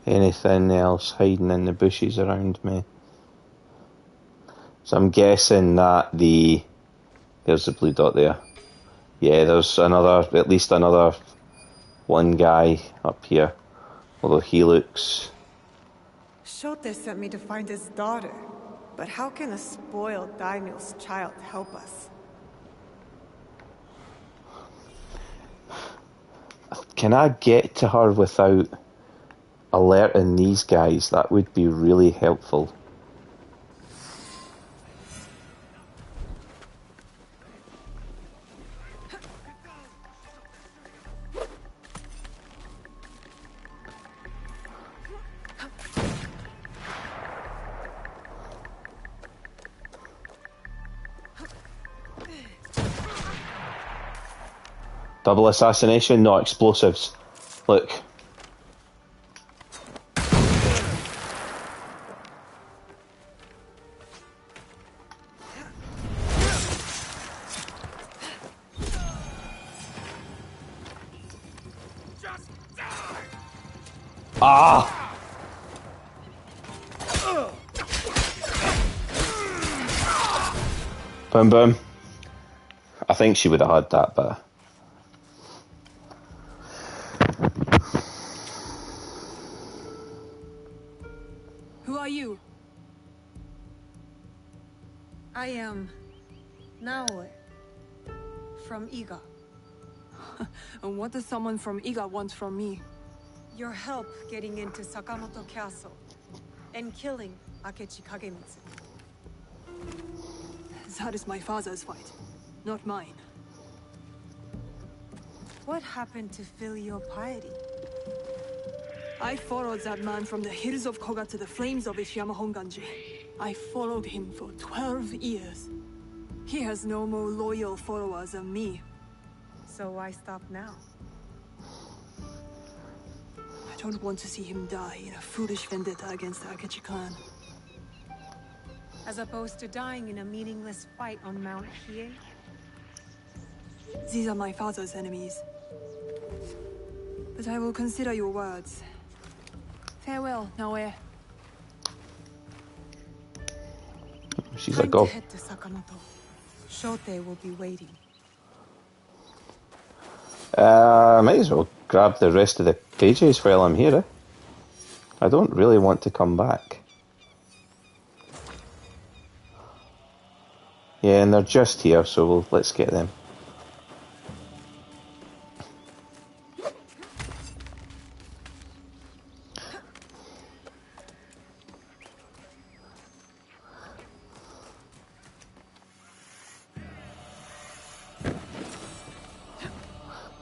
Anything else hiding in the bushes around me? So I'm guessing that there's the blue dot there. Yeah, there's at least another one guy up here. Although he looks... Shote sent me to find his daughter. But how can a spoiled daimyo's child help us? Can I get to her without alerting these guys? That would be really helpful. Double assassination, not explosives. Look. Ah! Boom boom. I think she would have had that, but... Who are you? I am... Naoe. From Iga. And what does someone from Iga want from me? Your help getting into Sakamoto Castle. And killing Akechi Kagemitsu. That is my father's fight, not mine. What happened to filial piety? I followed that man from the hills of Koga to the flames of Ishiyama Honganji. I followed him for 12 years. He has no more loyal followers than me. So why stop now? I don't want to see him die in a foolish vendetta against the Akechi clan. As opposed to dying in a meaningless fight on Mount Hiei? These are my father's enemies. But I will consider your words. Farewell, Naoe. She's Time like, oh. to head to Sakamoto. Shote will be waiting. Might as well grab the rest of the pages while I'm here. I don't really want to come back. Yeah, and they're just here, so let's get them.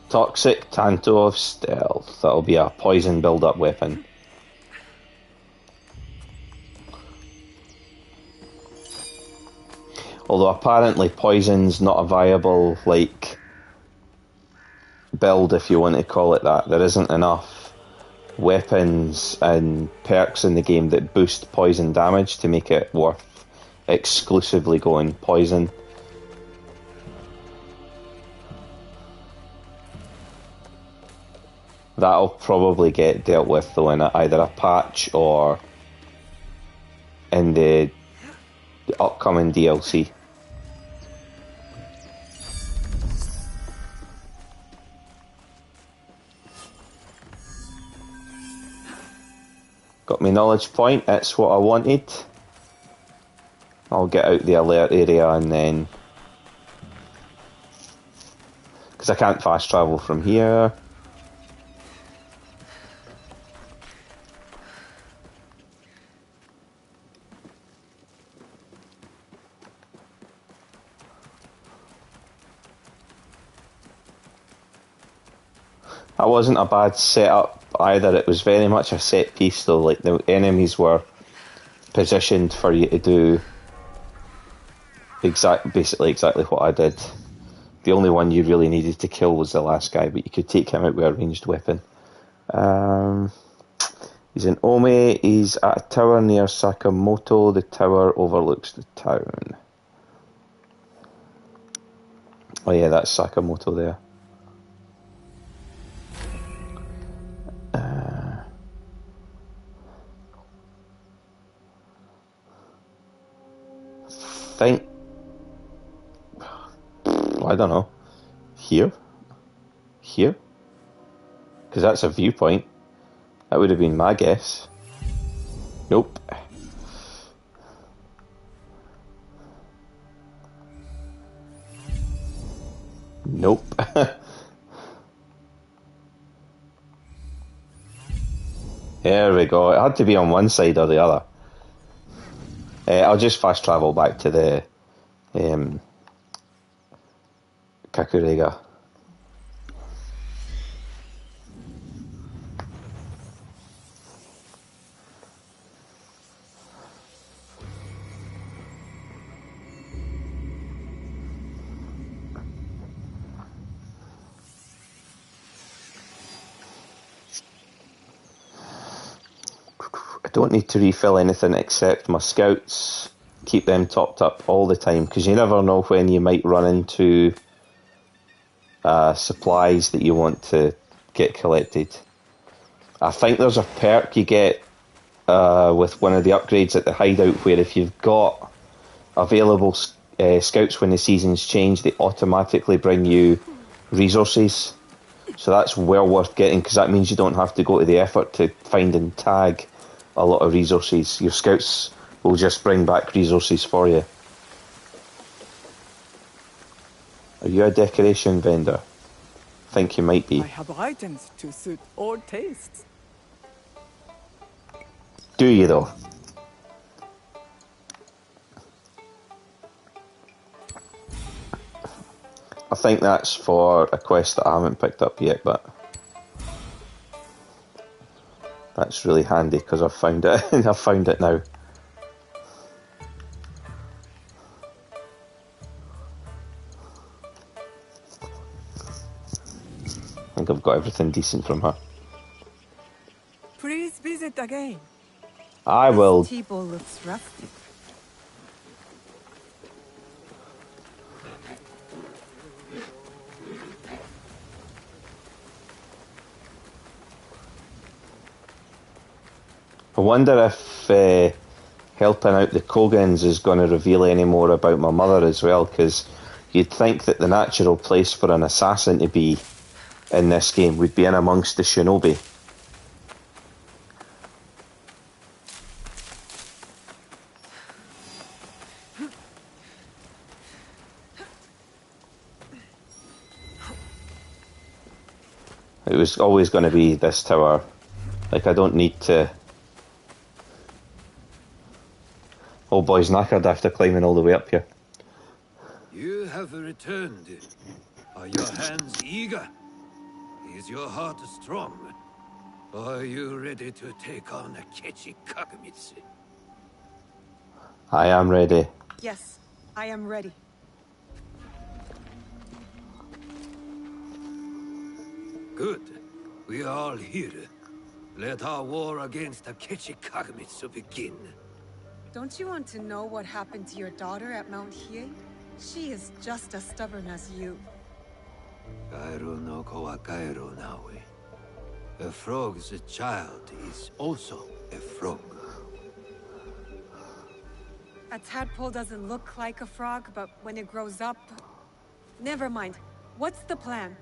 Toxic Tanto of Stealth. That'll be a poison build-up weapon. Although apparently poison's not a viable, like, build, if you want to call it that. There isn't enough weapons and perks in the game that boost poison damage to make it worth exclusively going poison. That'll probably get dealt with though in either a patch or in the upcoming DLC. Got my knowledge point, that's what I wanted. I'll get out the alert area and then... because I can't fast travel from here. That wasn't a bad setup either. It was very much a set piece though. Like the enemies were positioned for you to do basically exactly what I did. The only one you really needed to kill was the last guy, but you could take him out with a ranged weapon. He's in Ome. He's at a tower near Sakamoto. The tower overlooks the town. Oh yeah, that's Sakamoto there. Think. I don't know. Here? Here? Because that's a viewpoint. That would have been my guess. Nope. Nope. There we go. It had to be on one side or the other. I'll just fast travel back to the Kakurega. I don't need to refill anything except my scouts. Keep them topped up all the time, because you never know when you might run into supplies that you want to get collected. I think there's a perk you get with one of the upgrades at the hideout where if you've got available scouts when the seasons change, they automatically bring you resources. So that's well worth getting, because that means you don't have to go to the effort to find and tag a lot of resources. Your scouts will just bring back resources for you. Are you a decoration vendor? I think you might be. I have items to suit all tastes. Do you though? I think that's for a quest that I haven't picked up yet, but that's really handy because I've found it. I've found it now. I think I've got everything decent from her. Please visit again. I will. This table looks rusty. I wonder if helping out the Kogans is going to reveal any more about my mother as well, because you'd think that the natural place for an assassin to be in this game would be in amongst the shinobi. It was always going to be this tower. Like, I don't need to... Old boy's knackered after climbing all the way up here. You have returned. Are your hands eager? Is your heart strong? Are you ready to take on Akechi Kagamitsu? I am ready. Yes, I am ready. Good. We are all here. Let our war against Akechi Kagamitsu begin. Don't you want to know what happened to your daughter at Mount Hiei? She is just as stubborn as you. Kairo no ko wa Kairo nawe. A frog's child is also a frog. A tadpole doesn't look like a frog, but when it grows up... Never mind. What's the plan?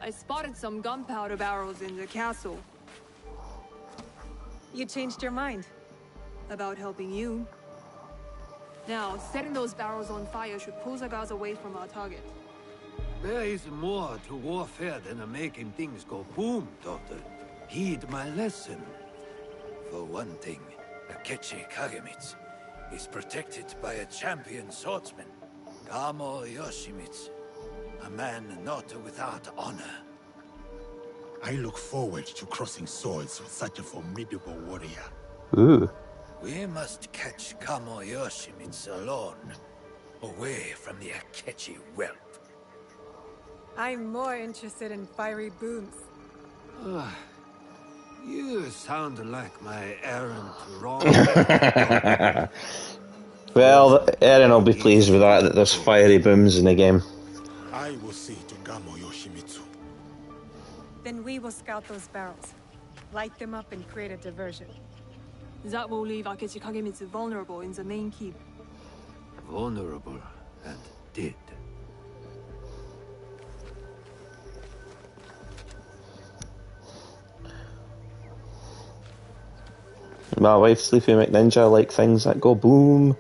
I spotted some gunpowder barrels in the castle. You changed your mind. About helping you. Now, setting those barrels on fire should pull Zagaz away from our target. There is more to warfare than making things go boom, daughter. Heed my lesson. For one thing, Akechi Kagamitsu is protected by a champion swordsman, Kamo Yoshimitsu, a man not without honor. I look forward to crossing swords with such a formidable warrior. Ooh. We must catch Kamo Yoshimitsu alone, away from the Akechi whelp. I'm more interested in fiery booms. You sound like my errant wrong. Well, Eren will be pleased with that there's fiery booms in the game. I will see to Kamo Yoshimitsu. Then we will scout those barrels, light them up and create a diversion. That will leave Akechi Kagemitsu vulnerable in the main keep. Vulnerable and dead. My wife, Sleepy McNinja, like things that go boom.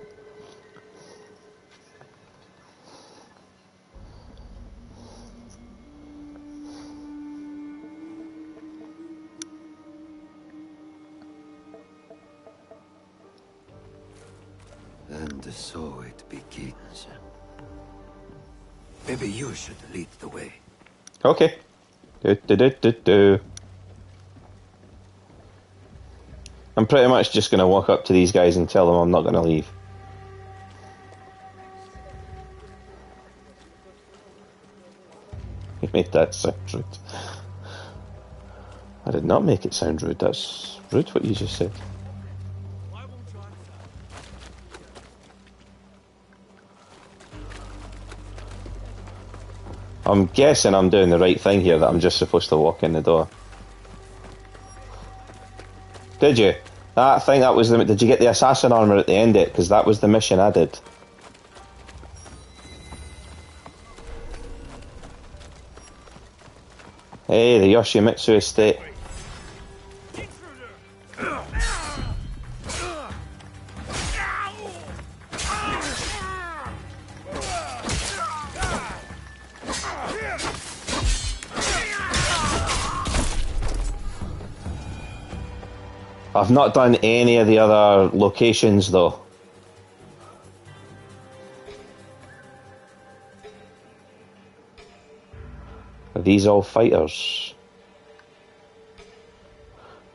And so it begins. Maybe you should lead the way. Okay. Do. I'm pretty much just going to walk up to these guys and tell them I'm not going to leave. You made that sound rude. I did not make it sound rude. That's rude what you just said. I'm guessing I'm doing the right thing here, that I'm just supposed to walk in the door. Did you? I think that was the... Did you get the assassin armor at the end of it? Because that was the mission I did. Hey, the Yoshimitsu estate. I've not done any of the other locations though. Are these all fighters?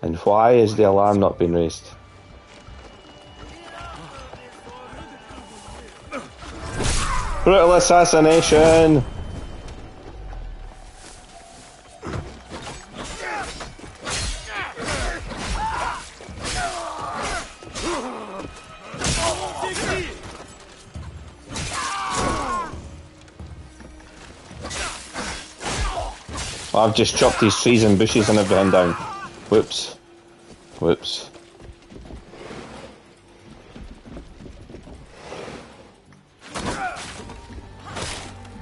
And why is the alarm not being raised? Brutal assassination! I've just chopped these trees and bushes and everything down. Whoops. Whoops.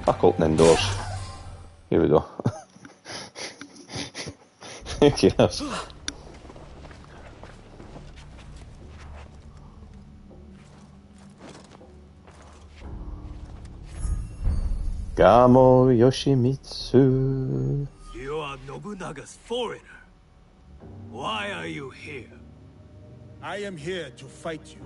Fuck opening doors. Here we go. Yes. Kamo Yoshimitsu. You are Nobunaga's foreigner. Why are you here? I am here to fight you.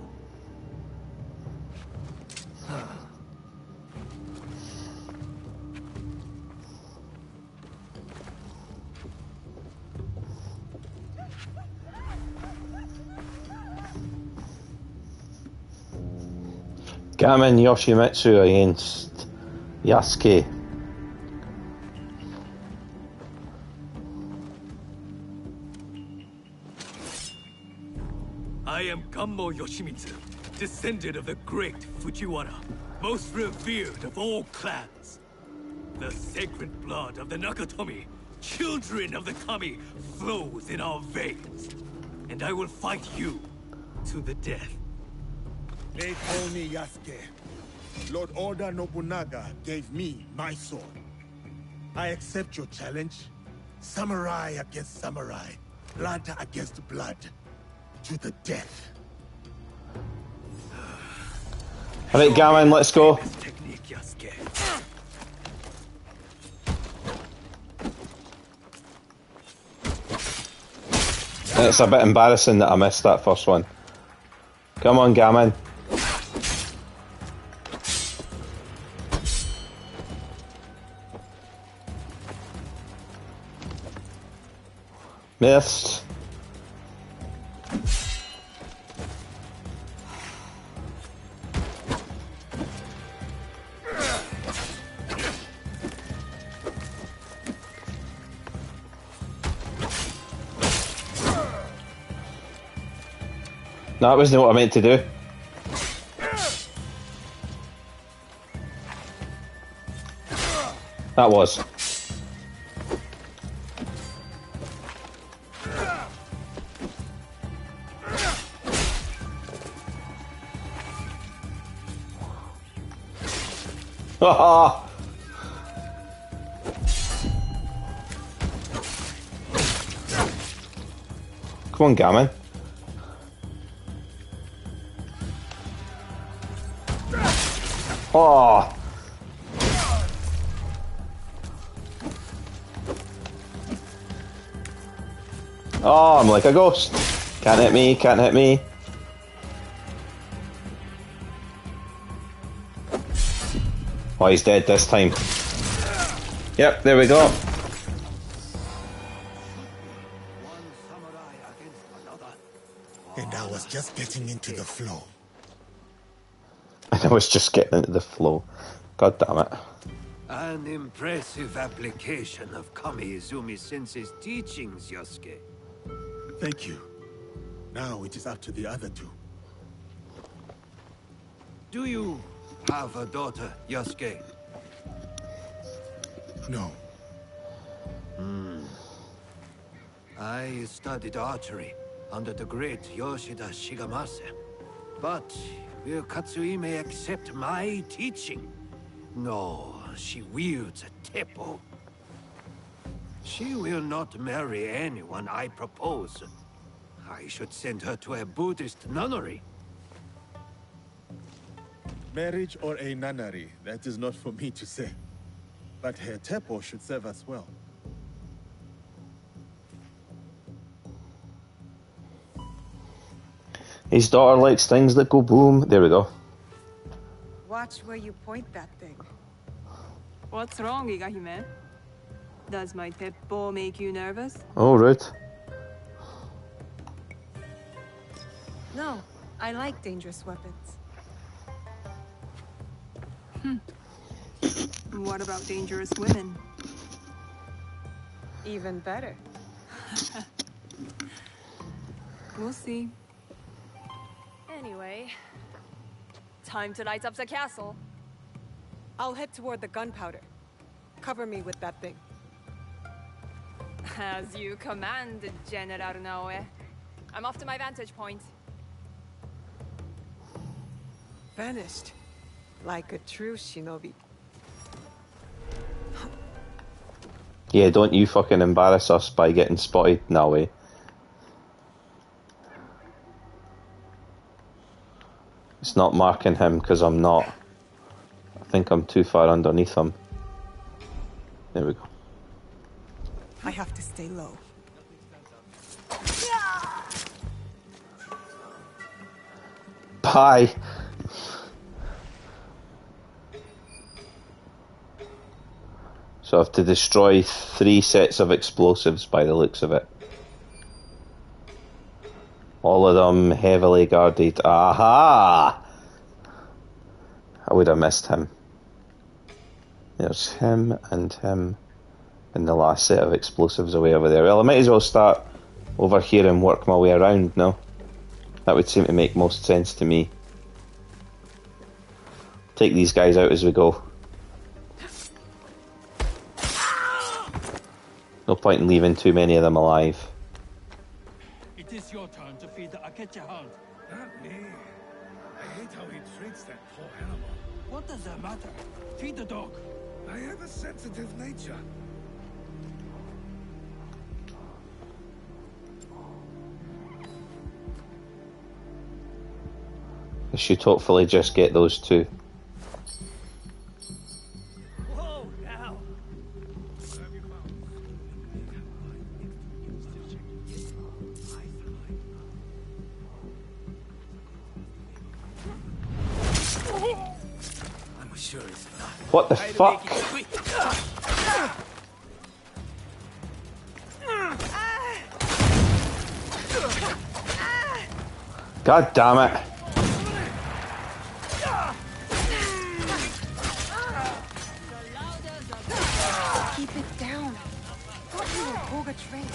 Gamin Yoshimitsu against Yasuke. I am Kamo Yoshimitsu, descendant of the great Fujiwara, most revered of all clans. The sacred blood of the Nakatomi, children of the Kami, flows in our veins. And I will fight you to the death. They call me Yasuke. Lord Oda Nobunaga gave me my sword. I accept your challenge. Samurai against samurai. Blood against blood. To the death. Alright, Gamin, let's go. Technique, Yasuke. It's a bit embarrassing that I missed that first one. Come on, Gamin. Missed. No, that wasn't what I meant to do. That was. Haha! Come on, Gammon. Oh! Oh, I'm like a ghost. Can't hit me, can't hit me. Oh, he's dead this time. Yep, there we go. And I was just getting into the flow. And I was just getting into the flow. God damn it. An impressive application of Kami Izumi-sensei's teachings, Yosuke. Thank you. Now it is up to the other two. Do you have a daughter, Yosuke? No. I studied archery under the great Yoshida Shigemasa. But will Katsuhime accept my teaching? No, she wields a teppo. She will not marry anyone I propose. I should send her to a Buddhist nunnery. Marriage or a nunnery, that is not for me to say. But her teppo should serve us well. His daughter likes things that go boom. There we go. Watch where you point that thing. What's wrong, Igahime? Does my teppo make you nervous? Oh, rude. No, I like dangerous weapons. What about dangerous women? Even better. We'll see. Anyway, time to light up the castle. I'll head toward the gunpowder. Cover me with that thing. As you command, General Naoe. I'm off to my vantage point. Vanished. Like a true shinobi. Yeah, don't you fucking embarrass us by getting spotted, no way. It's not marking him because I'm not. I think I'm too far underneath him. There we go. I have to stay low. Bye. So I have to destroy 3 sets of explosives by the looks of it. All of them heavily guarded. Aha! I would have missed him. There's him, and the last set of explosives away over there. Well, I might as well start over here and work my way around, no? That would seem to make most sense to me. Take these guys out as we go. No point in leaving too many of them alive. It is your turn to feed the Akechi hound. Not me. I hate how he treats that poor animal. What does that matter? Feed the dog. I have a sensitive nature. I should hopefully just get those 2. Whoa, now. I'm sure it's not. What the fuck? God damn it. Keep it down. I thought you were Koga trained.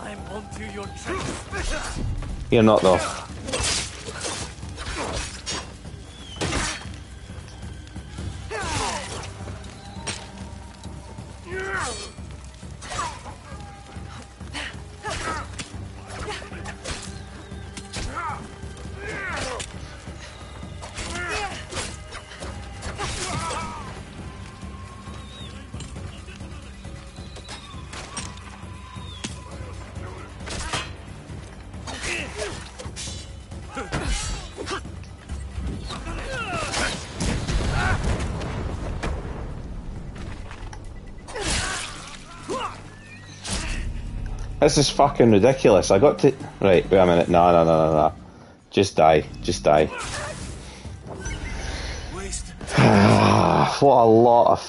I'm onto your tricks. You're not though. This is fucking ridiculous. I got to... Right, wait a minute. No. Just die. Just die. What a lot of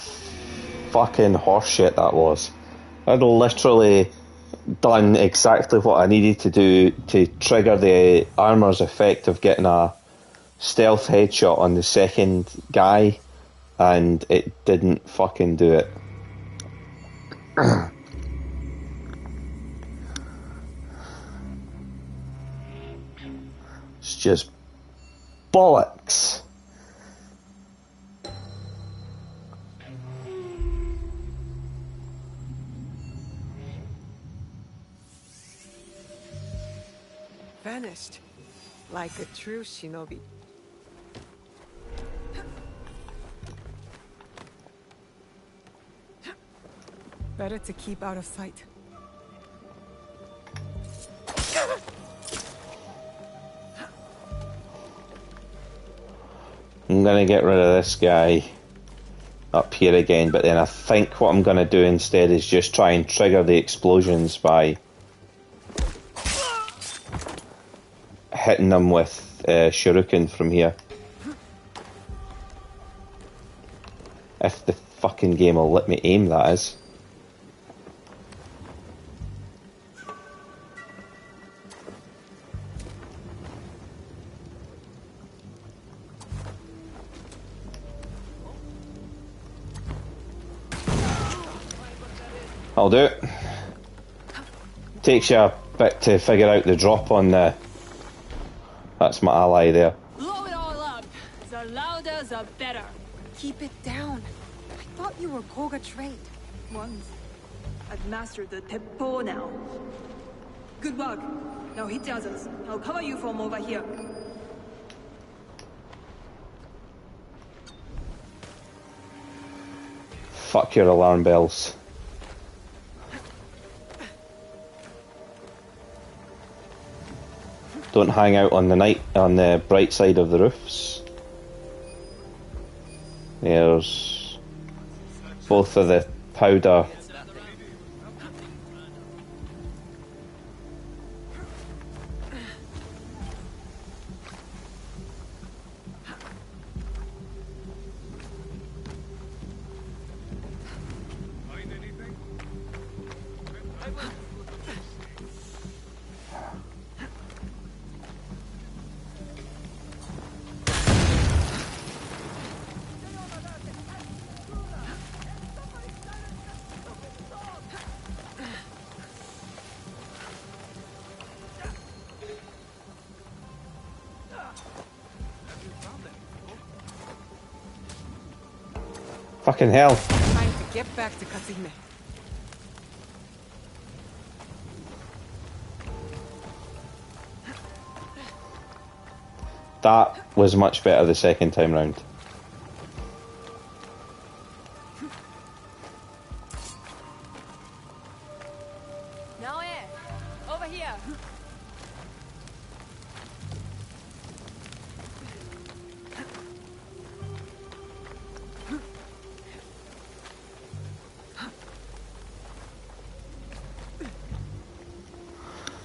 fucking horseshit that was. I'd literally done exactly what I needed to do to trigger the armor's effect of getting a stealth headshot on the second guy, and it didn't fucking do it. It's just bollocks. Vanished, like a true shinobi. Better to keep out of sight. I'm gonna get rid of this guy up here again, but then I think what I'm gonna do instead is just try and trigger the explosions by hitting them with shuriken from here. If the fucking game will let me aim, that is. I'll do it. Takes you a bit to figure out the drop on the... That's my ally there. Blow it all up. The louder, the better. Keep it down. I thought you were Koga trained. Once. I've mastered the Teppo now. Good work. Now hit the others. I'll cover you from over here. Fuck your alarm bells. Don't hang out on the bright side of the roofs. There's both of the powder. Fucking hell. Time to get back to Katsuhime. That was much better the second time round. Naoe, over here.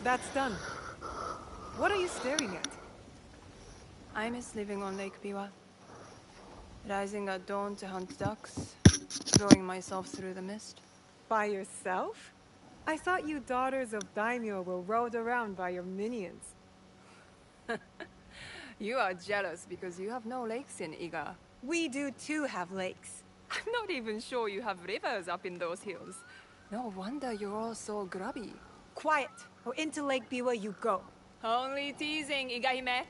That's done. What are you staring at? I miss living on Lake Biwa. Rising at dawn to hunt ducks, throwing myself through the mist. By yourself? I thought you daughters of daimyo were rode around by your minions. You are jealous because you have no lakes in Iga. We do too have lakes. I'm not even sure you have rivers up in those hills. No wonder you're all so grubby. Quiet, or into Lake Biwa you go. Only teasing, Igahime.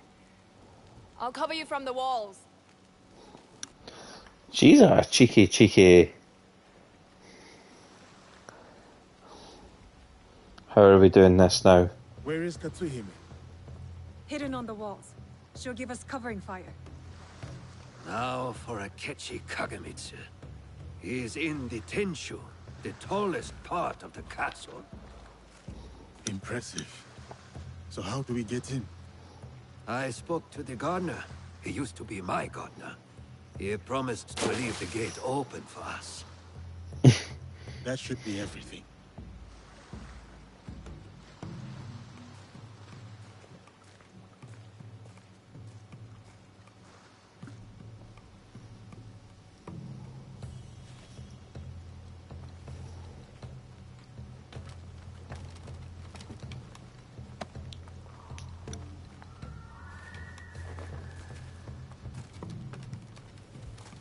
I'll cover you from the walls. She's a cheeky. How are we doing this now? Where is Katsuhime? Hidden on the walls. She'll give us covering fire. Now for Akechi Kagamitsu. He is in the Tenshu, the tallest part of the castle. Impressive. So how do we get in? I spoke to the gardener. He used to be my gardener. He promised to leave the gate open for us. That should be everything.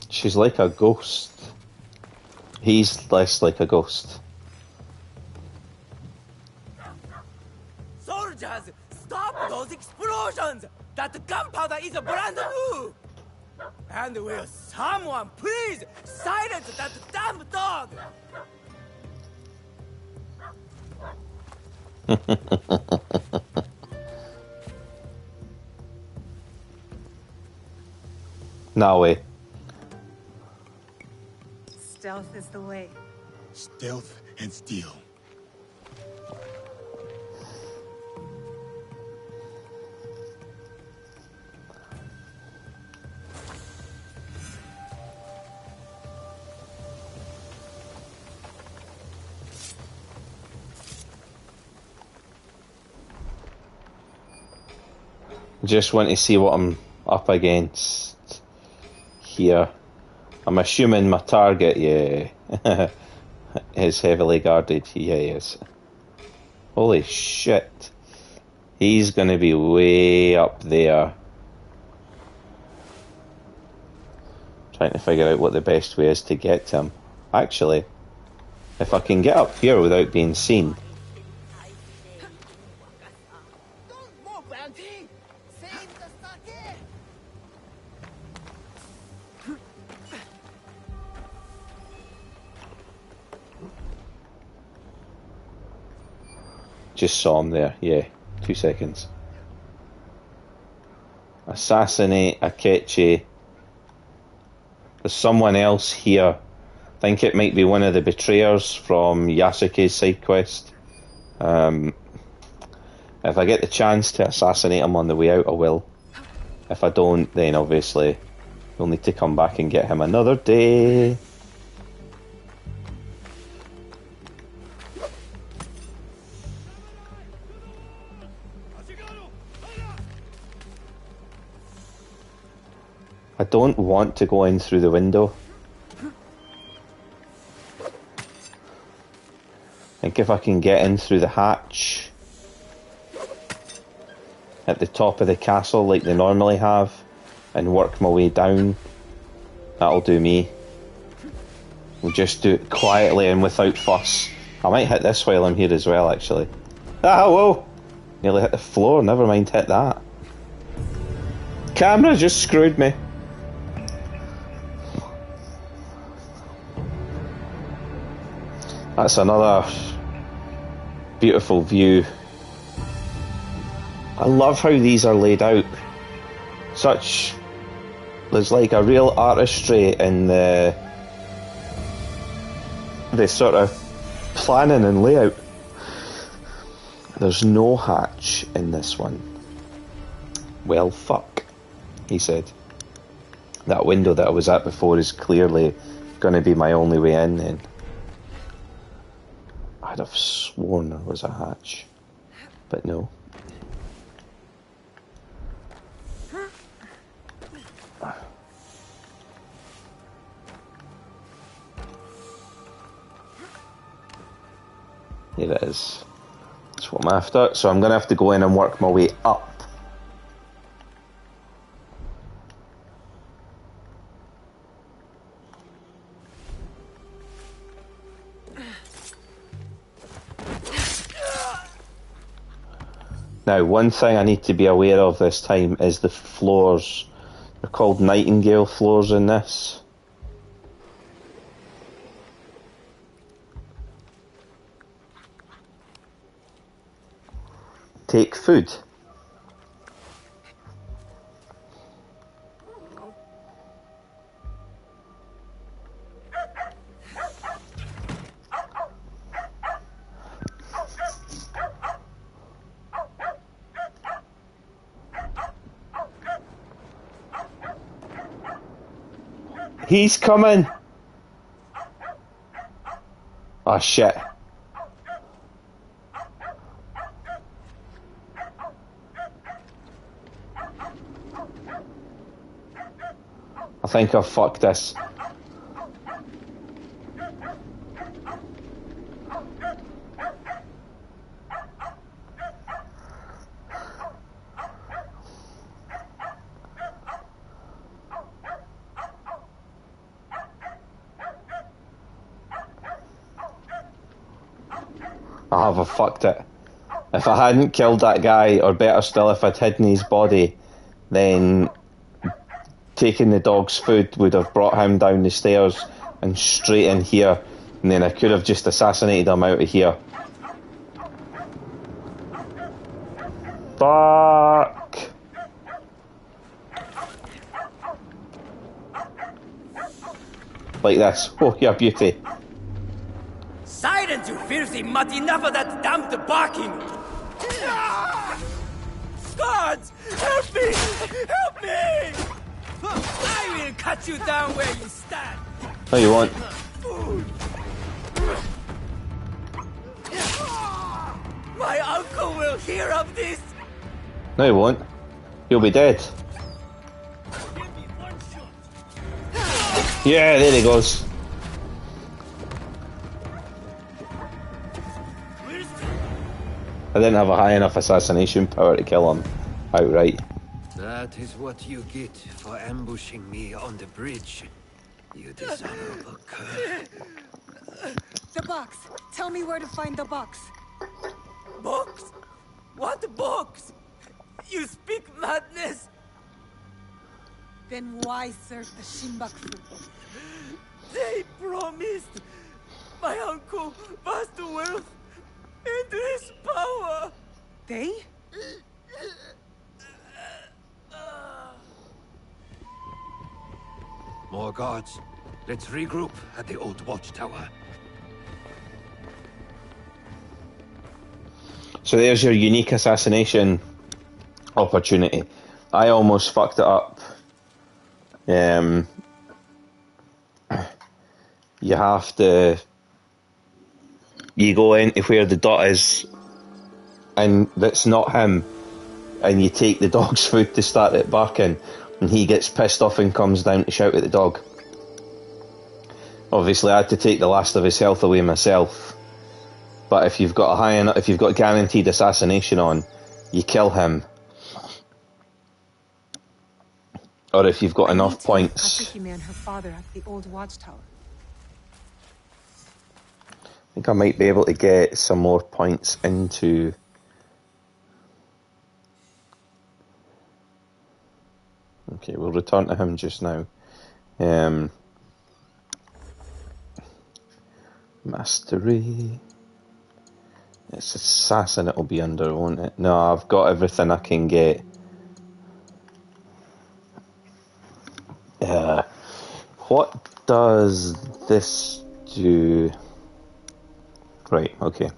She's like a ghost. He's less like a ghost. Soldiers, stop those explosions! That gunpowder is brand new! And will someone please silence that damn dog? No way. Stealth is the way. Stealth and steel. Just want to see what I'm up against here. I'm assuming my target, yeah, is heavily guarded. Yeah, he is. Holy shit. He's going to be way up there. Trying to figure out what the best way is to get to him. Actually, if I can get up here without being seen. Just saw him there, yeah. 2 seconds. Assassinate Akechi. There's someone else here. I think it might be one of the betrayers from Yasuke's side quest. If I get the chance to assassinate him on the way out, I will. If I don't, then obviously we'll need to come back and get him another day. I don't want to go in through the window. I think if I can get in through the hatch at the top of the castle like they normally have and work my way down, that'll do me. We'll just do it quietly and without fuss. I might hit this while I'm here as well, actually. Ah, whoa! Nearly hit the floor, never mind hit that. Camera just screwed me. That's another beautiful view. I love how these are laid out. There's like a real artistry in the sort of planning and layout. There's no hatch in this one. Well, fuck, he said. That window that I was at before is clearly going to be my only way in then. I'd have sworn there was a hatch. But no. Here it is. That's what I'm after. So I'm going to have to go in and work my way up. Now, one thing I need to be aware of this time is the floors. They're called Nightingale floors in this. Take food. He's coming! Oh shit. I think I've fucked this. I have fucked it. If I hadn't killed that guy, or better still, if I'd hidden his body, then taking the dog's food would have brought him down the stairs and straight in here, and then I could have just assassinated him out of here. Fuck! Like this. Oh, yeah, beauty. Silence, you filthy mutt! Enough of that damned barking! Guards! Help me! Help me! I will cut you down where you stand! No, you won't. My uncle will hear of this! No, you won't. You'll be dead. Yeah, there he goes. I didn't have a high enough assassination power to kill him outright. That is what you get for ambushing me on the bridge, you dishonorable cur. The box! Tell me where to find the box. Box? What box? You speak madness! Then why serve the Shinbaku? They promised my uncle vast wealth and his power! They? More guards. Let's regroup at the old watchtower. So there's your unique assassination opportunity. I almost fucked it up. You have to... You go into where the dot is, and that's not him, and you take the dog's food to start it barking, and he gets pissed off and comes down to shout at the dog. Obviously, I had to take the last of his health away myself, but if you've got a high enough, if you've got guaranteed assassination on, you kill him. Or if you've got enough points. Katsuhime and her father at the old watchtower. I think I might be able to get some more points into... Okay, we'll return to him just now. Mastery... It's assassin it'll be under, won't it? No, I've got everything I can get. What does this do? Right, okay.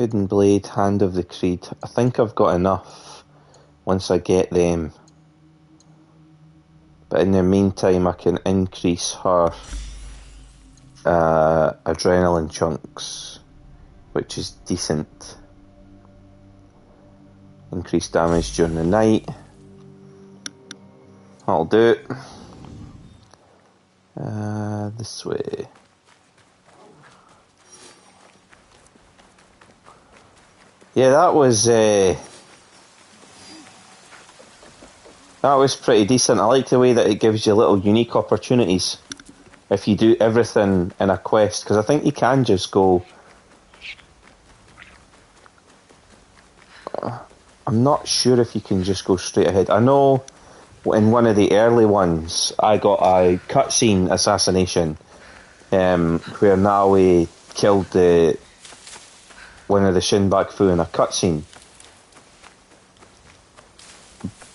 Hidden Blade, Hand of the Creed. I think I've got enough once I get them. But in the meantime, I can increase her adrenaline chunks, which is decent. Increase damage during the night. That'll do it. This way. Yeah, that was pretty decent. I like the way that it gives you little unique opportunities if you do everything in a quest, because I think you can just go... I'm not sure if you can just go straight ahead. I know in one of the early ones I got a cutscene assassination where Naui killed one of the Shin Bakfu in a cutscene.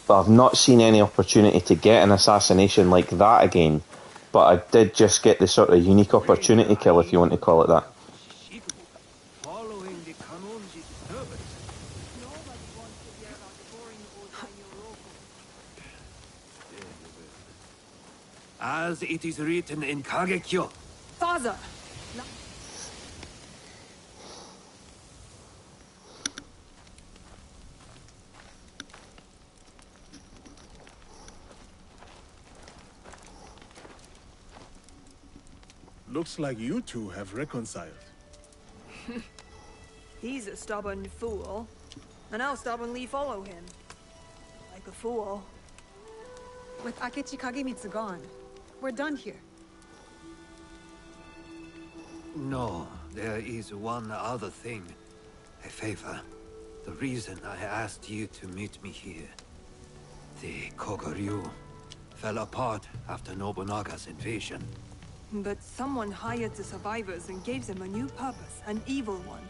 But I've not seen any opportunity to get an assassination like that again. But I did just get the sort of unique opportunity kill, if you want to call it that. As it is written in Kagekyo. Father! Looks like you two have reconciled. He's a stubborn fool, and I'll stubbornly follow him. Like a fool. With Akechi Kagemitsu gone, we're done here. No, there is one other thing. A favor. The reason I asked you to meet me here. The Kogoryu fell apart after Nobunaga's invasion. But someone hired the survivors and gave them a new purpose, an evil one.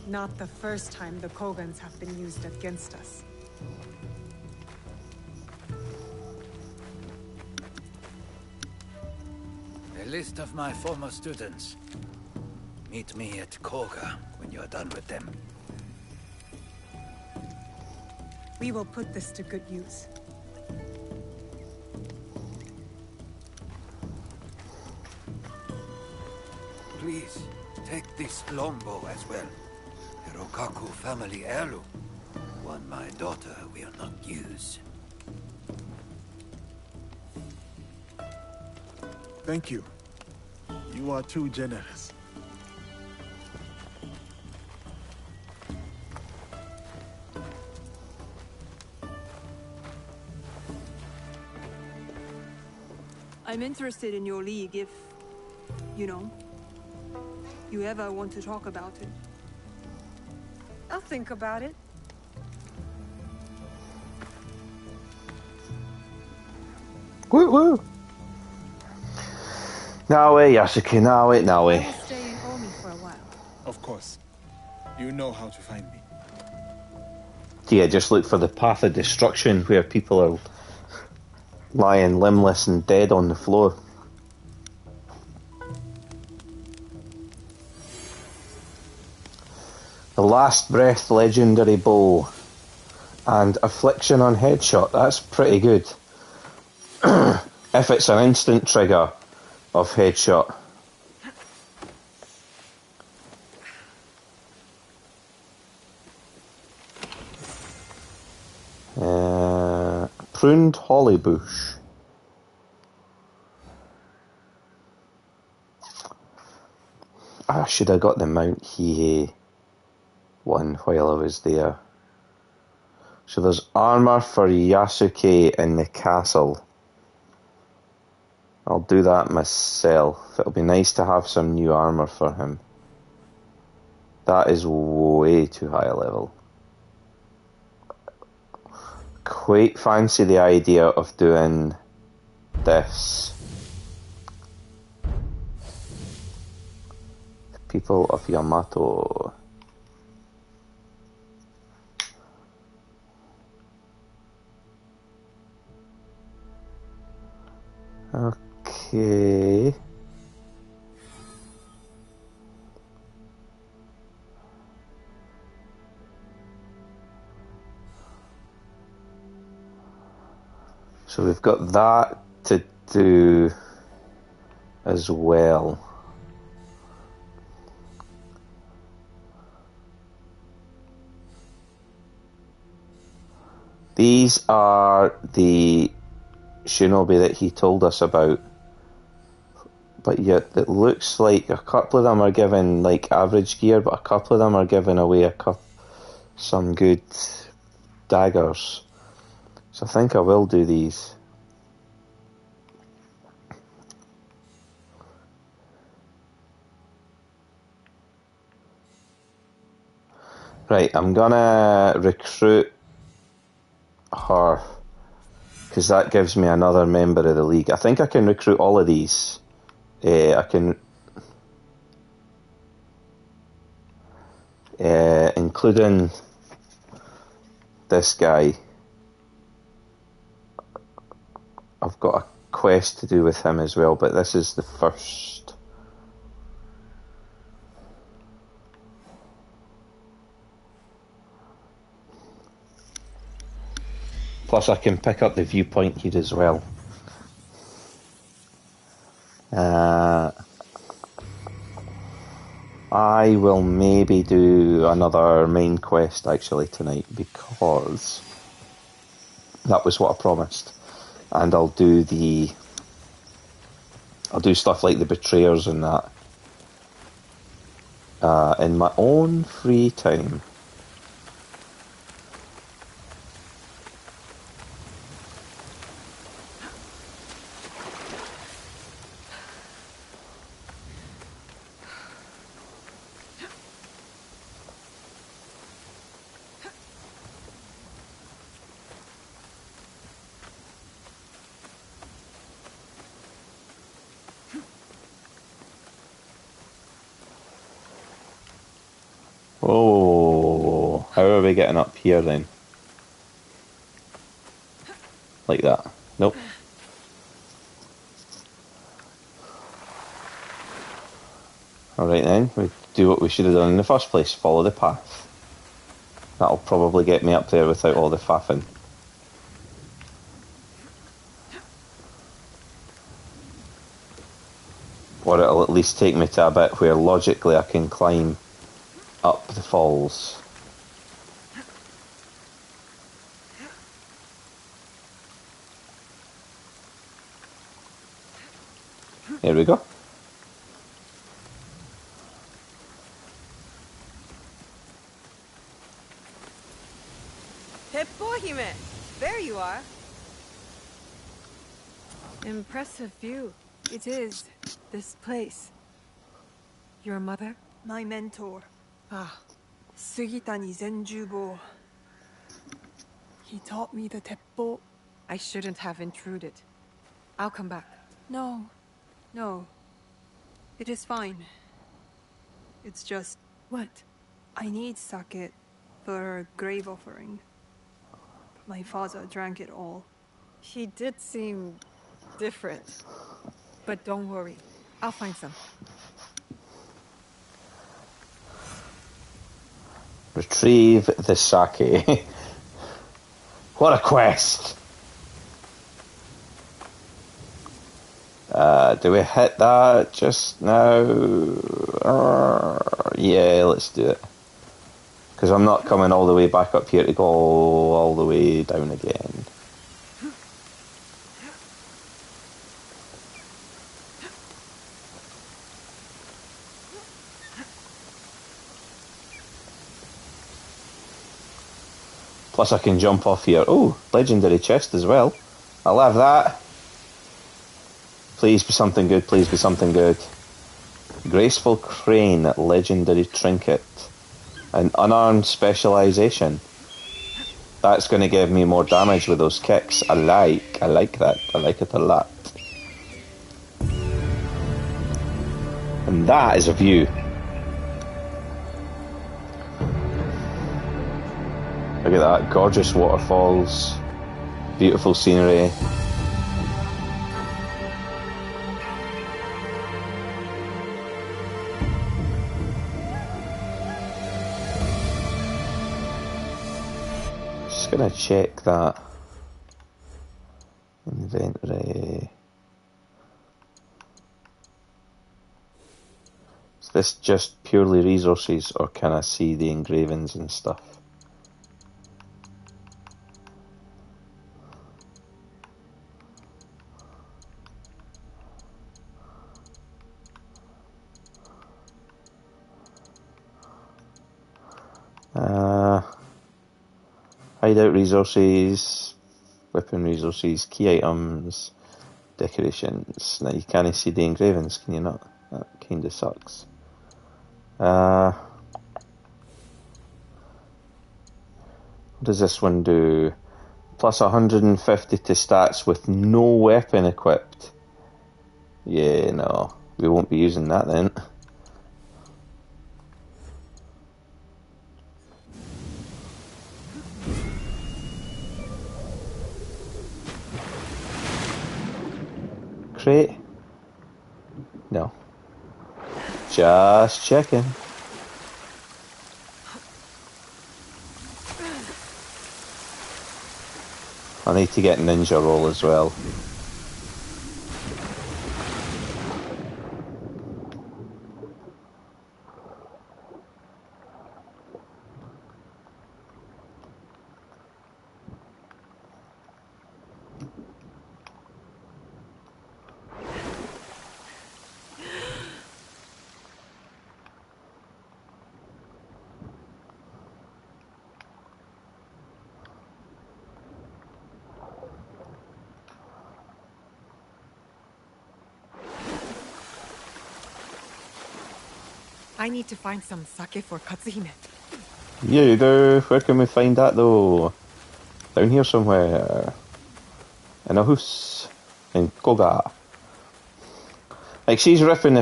Not the first time the Kogans have been used against us. A list of my former students. Meet me at Koga when you're done with them. We will put this to good use. Please, take this longbow as well. A Rokaku family heirloom. One my daughter will not use. Thank you. You are too generous. I'm interested in your league if, you ever want to talk about it. I'll think about it. Woo woo! Naui, Yasuke, Naui, Naui. I will stay in Omi for a while. Of course. You know how to find me. Yeah, just look for the path of destruction where people are lying limbless and dead on the floor. The Last Breath Legendary Bow and Affliction on Headshot. That's pretty good. If it's an instant trigger of Headshot. Pruned Holly Bush. I should have got the Mount Hiei one while I was there. So there's armour for Yasuke in the castle. I'll do that myself. It'll be nice to have some new armour for him. That is way too high a level. Quite fancy the idea of doing this. People of Yamato. Okay. So we've got that to do as well. These are the shinobi that he told us about, but yet it looks like a couple of them are given like average gear, but a couple of them are giving away some good daggers. So I think I will do these. Right, I'm gonna recruit her, because that gives me another member of the league. I think I can recruit all of these. I can, including this guy. I've got a quest to do with him as well, but this is the first. Plus I can pick up the viewpoint here as well. I will maybe do another main quest actually tonight, because that was what I promised. And I'll do stuff like the Betrayers and that in my own free time. Oh, how are we getting up here then? Like that? Nope. Alright then, we do what we should have done in the first place, follow the path. That'll probably get me up there without all the faffing. Or it'll at least take me to a bit where logically I can climb up the falls. Here we go. Teppo-hime! There you are. Impressive view. It is. This place. Your mother? My mentor. Ah. Sugitani Zenjubo. He taught me the teppo. I shouldn't have intruded. I'll come back. No. No. It is fine. It's just... What? I need sake for a grave offering. But my father drank it all. He did seem different. But don't worry. I'll find some. Retrieve the sake. What a quest! Do we hit that just now? Yeah, let's do it. Because I'm not coming all the way back up here to go all the way down again. Plus I can jump off here. Oh, legendary chest as well. I love that. Please be something good, please be something good. Graceful crane, legendary trinket. An unarmed specialization. That's going to give me more damage with those kicks. I like that. I like it a lot. And that is a view. Look at that, gorgeous waterfalls, beautiful scenery. Just gonna check that. Inventory. Is this just purely resources, or can I see the engravings and stuff? Hideout resources, weapon resources, key items, decorations. Now you can't see the engravings, can you not? That kinda sucks. What does this one do? Plus 150 to stats with no weapon equipped. Yeah, no. We won't be using that then. Crate? No. Just checking. I need to get ninja roll as well. I need to find some sake for Katsuhime. Yeah, you do. Where can we find that though? Down here somewhere. In a house. In Koga. Like, she's ripping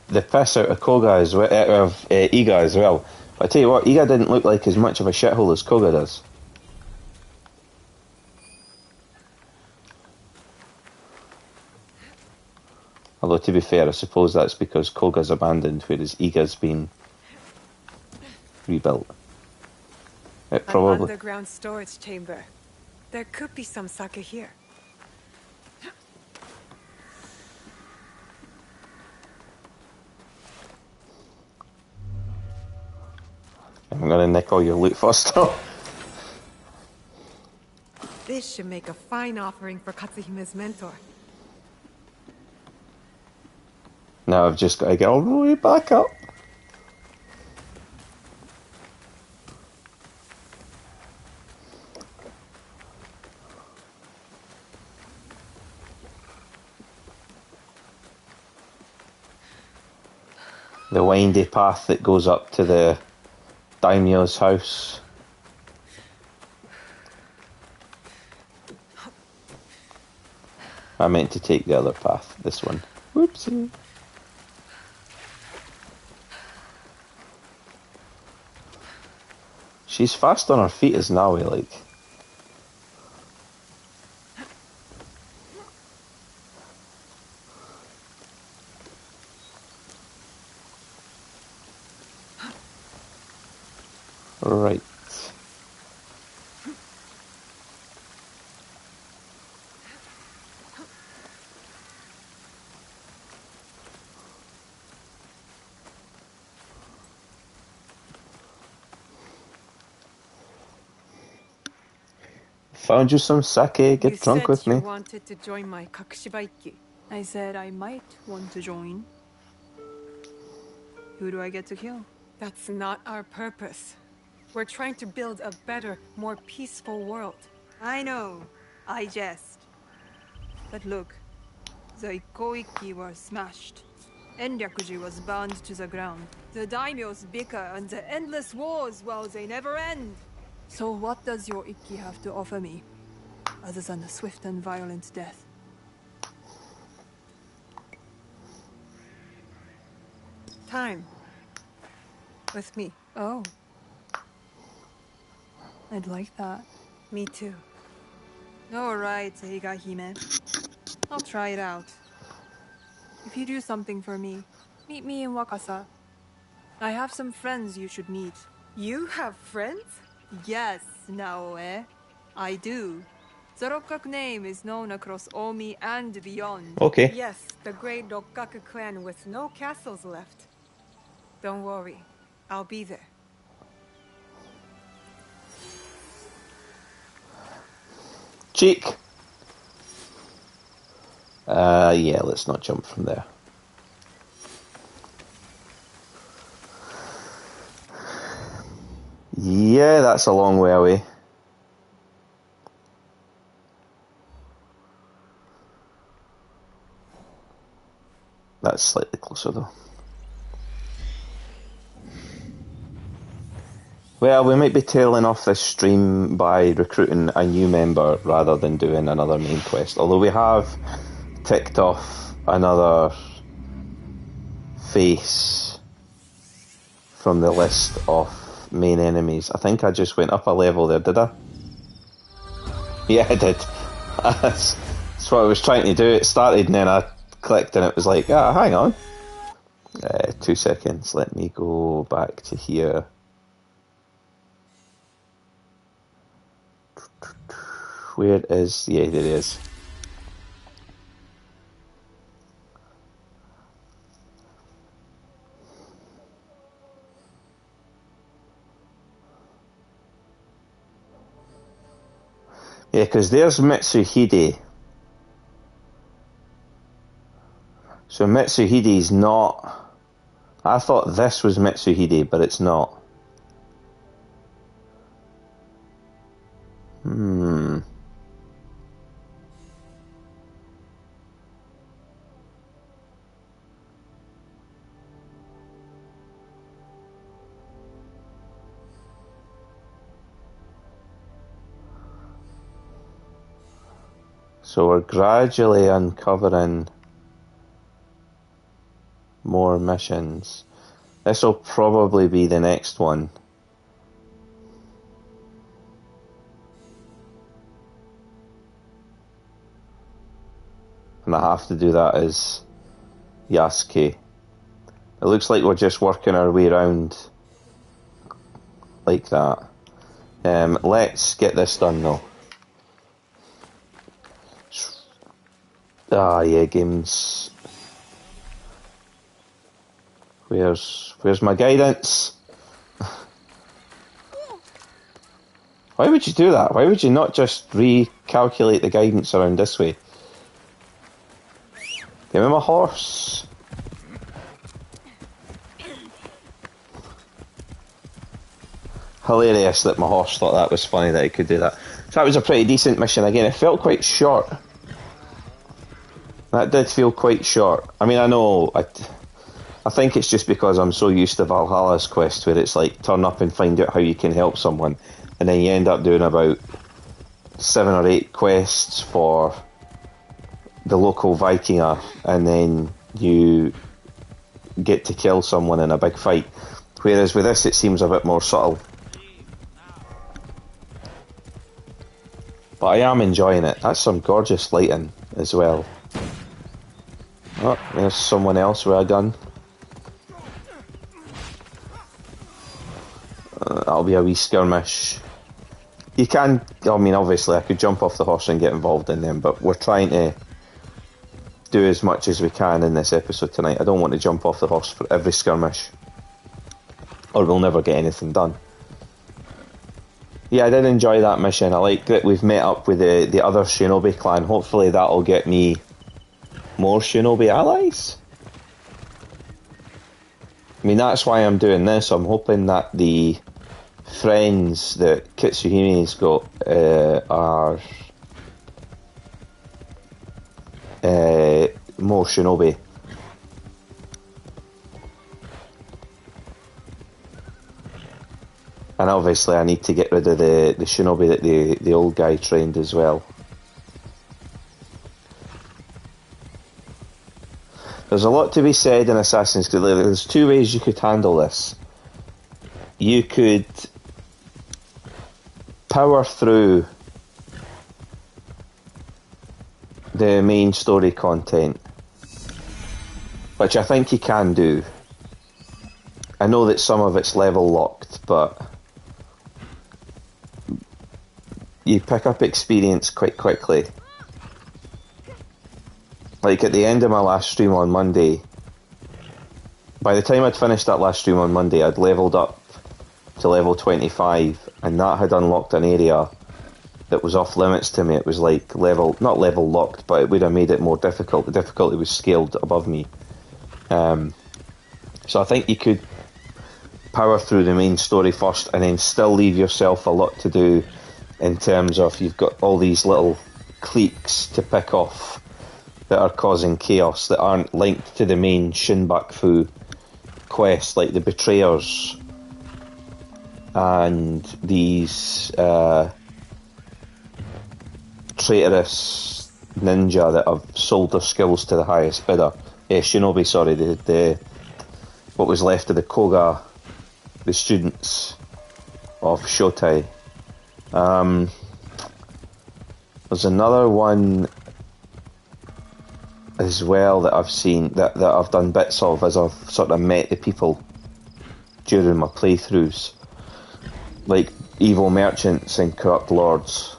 the piss out of Koga as well, out of Iga as well. But I tell you what, Iga didn't look like as much of a shithole as Koga does. Although, to be fair, I suppose that's because Koga's abandoned, whereas Iga's been rebuilt. It probably... An underground storage chamber. There could be some sake here. I'm gonna nick all your loot first, though. This should make a fine offering for Katsuhime's mentor. Now I've just got to get all the way back up. The windy path that goes up to the daimyo's house. I meant to take the other path, this one. Whoopsie. She's fast on her feet as Nawi, like. Right. Found you some sake, get drunk with me. You wanted to join my Kakushibaiki. I said I might want to join. Who do I get to kill? That's not our purpose. We're trying to build a better, more peaceful world. I know. I jest. But look, the Ikoiki were smashed. Enryakuji was burned to the ground. The daimyos bicker and the endless wars, well, they never end. So what does your Ikki have to offer me, other than a swift and violent death? Time. With me. Oh. I'd like that. Me too. Alright, Iga-hime. I'll try it out. If you do something for me, meet me in Wakasa. I have some friends you should meet. You have friends? Yes, Naoe. I do. The Rokkaku name is known across Omi and beyond. Okay. Yes, the great Rokkaku clan with no castles left. Don't worry, I'll be there. Cheek. Yeah, let's not jump from there. Yeah, that's a long way away. That's slightly closer though. Well, we might be tailing off this stream by recruiting a new member rather than doing another main quest. Although we have ticked off another face from the list of main enemies. I think I just went up a level there, did I? Yeah, I did. That's what I was trying to do. It started and then I clicked and it was like, ah, hang on. 2 seconds, let me go back to here. Where is... yeah, there it is. Yeah, because there's Mitsuhide. So Mitsuhide's not... I thought this was Mitsuhide, but it's not. So we're gradually uncovering more missions. This will probably be the next one. And I have to do that as Yasuke. It looks like we're just working our way around like that. Let's get this done though. Ah, yeah, games. Where's my guidance? Why would you do that? Why would you not just recalculate the guidance around this way? Give me my horse. Hilarious that my horse thought that was funny that it could do that. So that was a pretty decent mission. Again, it felt quite short. That did feel quite short. I mean, I know, I think it's just because I'm so used to Valhalla's quest where it's like turn up and find out how you can help someone, and then you end up doing about 7 or 8 quests for the local Vikinger, and then you get to kill someone in a big fight. Whereas with this it seems a bit more subtle. But I am enjoying it. That's some gorgeous lighting as well. Oh, there's someone else with a gun. That'll be a wee skirmish. You can, I mean, obviously I could jump off the horse and get involved in them, but we're trying to do as much as we can in this episode tonight. I don't want to jump off the horse for every skirmish, or we'll never get anything done. Yeah, I did enjoy that mission. I like that we've met up with the other Shinobi clan. Hopefully that'll get me more Shinobi allies. I mean, that's why I'm doing this. I'm hoping that the friends that Kitsuhime's got are more Shinobi. And obviously I need to get rid of the Shinobi that the old guy trained as well. There's a lot to be said in Assassin's Creed. There's 2 ways you could handle this. You could power through the main story content, which I think you can do. I know that some of it's level locked, but you pick up experience quite quickly. Like at the end of my last stream on Monday, by the time I'd finished that last stream on Monday, I'd leveled up to level 25, and that had unlocked an area that was off limits to me. It was like not level locked, but it would have made it more difficult. The difficulty was scaled above me. So I think you could power through the main story first and then still leave yourself a lot to do in terms of you've got all these little cliques to pick off that are causing chaos that aren't linked to the main Shinbaku quest, like the Betrayers and these traitorous ninja that have sold their skills to the highest bidder. Shinobi, sorry, the what was left of the Koga, the students of Shotai. There's another one as well that I've seen, that I've done bits of as I've sort of met the people during my playthroughs, like evil merchants and corrupt lords.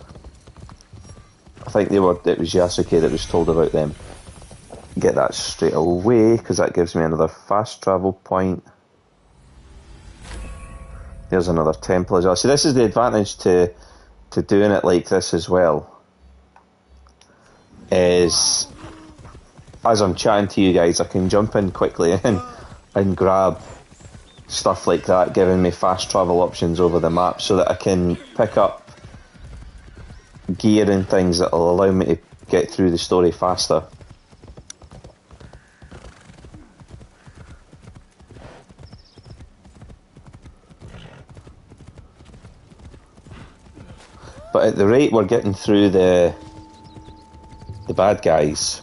I think it was Yasuke that was told about them. Get that straight away, because that gives me another fast travel point. There's another temple as well. So this is the advantage to doing it like this as well, is as I'm chatting to you guys, I can jump in quickly and grab stuff like that, giving me fast travel options over the map so that I can pick up gear and things that will allow me to get through the story faster. But at the rate we're getting through the bad guys,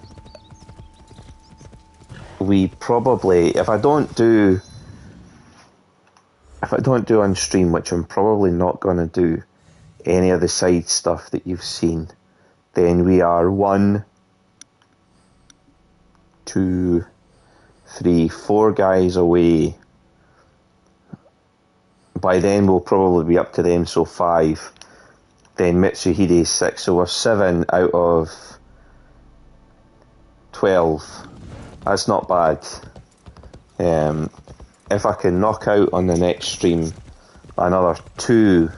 we probably, if I don't do on stream, which I'm probably not going to do, any of the side stuff that you've seen, then we are 1, 2, 3, 4 guys away. By then we'll probably be up to them, so 5. Then Mitsuhide's 6, so we're 7 out of 12. That's not bad. If I can knock out on the next stream another 2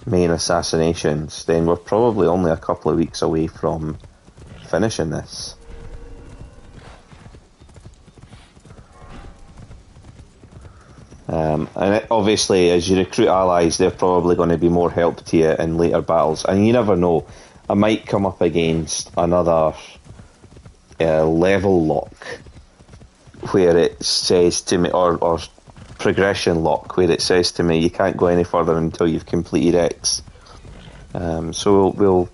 main assassinations, then we're probably only a couple of weeks away from finishing this. And obviously, as you recruit allies, they're probably going to be more help to you in later battles. And you never know, I might come up against another level lock where it says to me, or progression lock, where it says to me you can't go any further until you've completed X. So we'll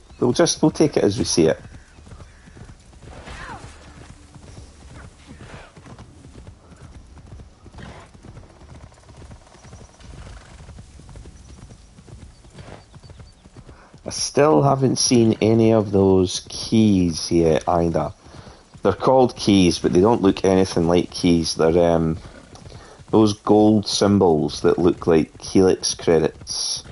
take it as we see it. I still haven't seen any of those keys yet either. They're called keys, but they don't look anything like keys. They're those gold symbols that look like Helix credits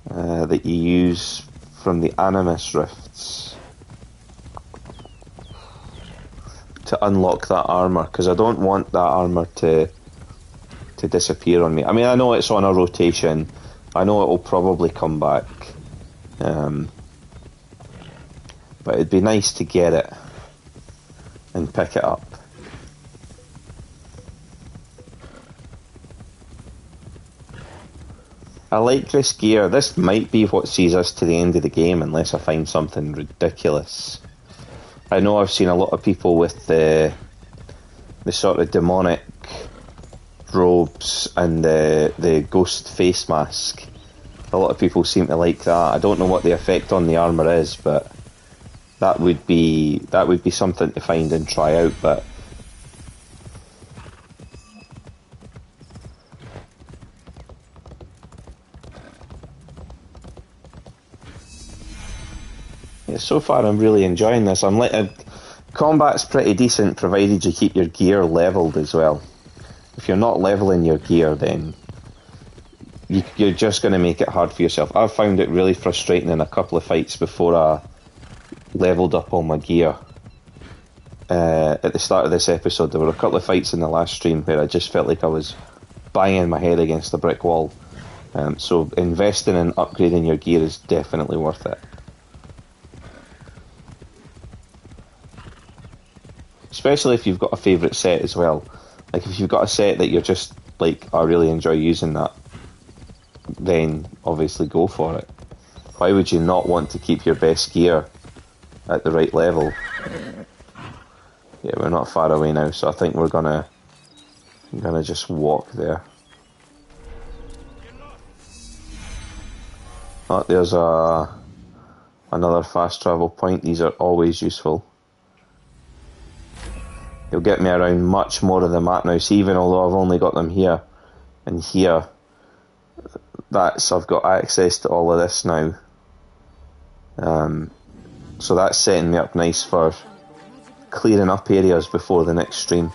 that you use from the Animus Rifts to unlock that armour, because I don't want that armour to disappear on me. I mean, I know it's on a rotation. I know it will probably come back. But it'd be nice to get it and pick it up. I like this gear. This might be what sees us to the end of the game unless I find something ridiculous. I know I've seen a lot of people with the sort of demonic robes and the ghost face mask. A lot of people seem to like that. I don't know what the effect on the armour is, but that would be something to find and try out. But yeah, so far I'm really enjoying this. Combat's pretty decent provided you keep your gear leveled as well. If you're not leveling your gear, then you're just going to make it hard for yourself. I've found it really frustrating in a couple of fights before I leveled up all my gear. At the start of this episode, there were a couple of fights in the last stream where I just felt like I was banging my head against a brick wall. So investing in upgrading your gear is definitely worth it. Especially if you've got a favourite set as well. Like if you've got a set that you're just like, I really enjoy using that, then obviously go for it. Why would you not want to keep your best gear at the right level? Yeah, we're not far away now, so I think we're gonna just walk there. Oh, there's another fast travel point. These are always useful. You'll get me around much more of the map now. See, even although I've only got them here and here, I've got access to all of this now. So that's setting me up nice for clearing up areas before the next stream.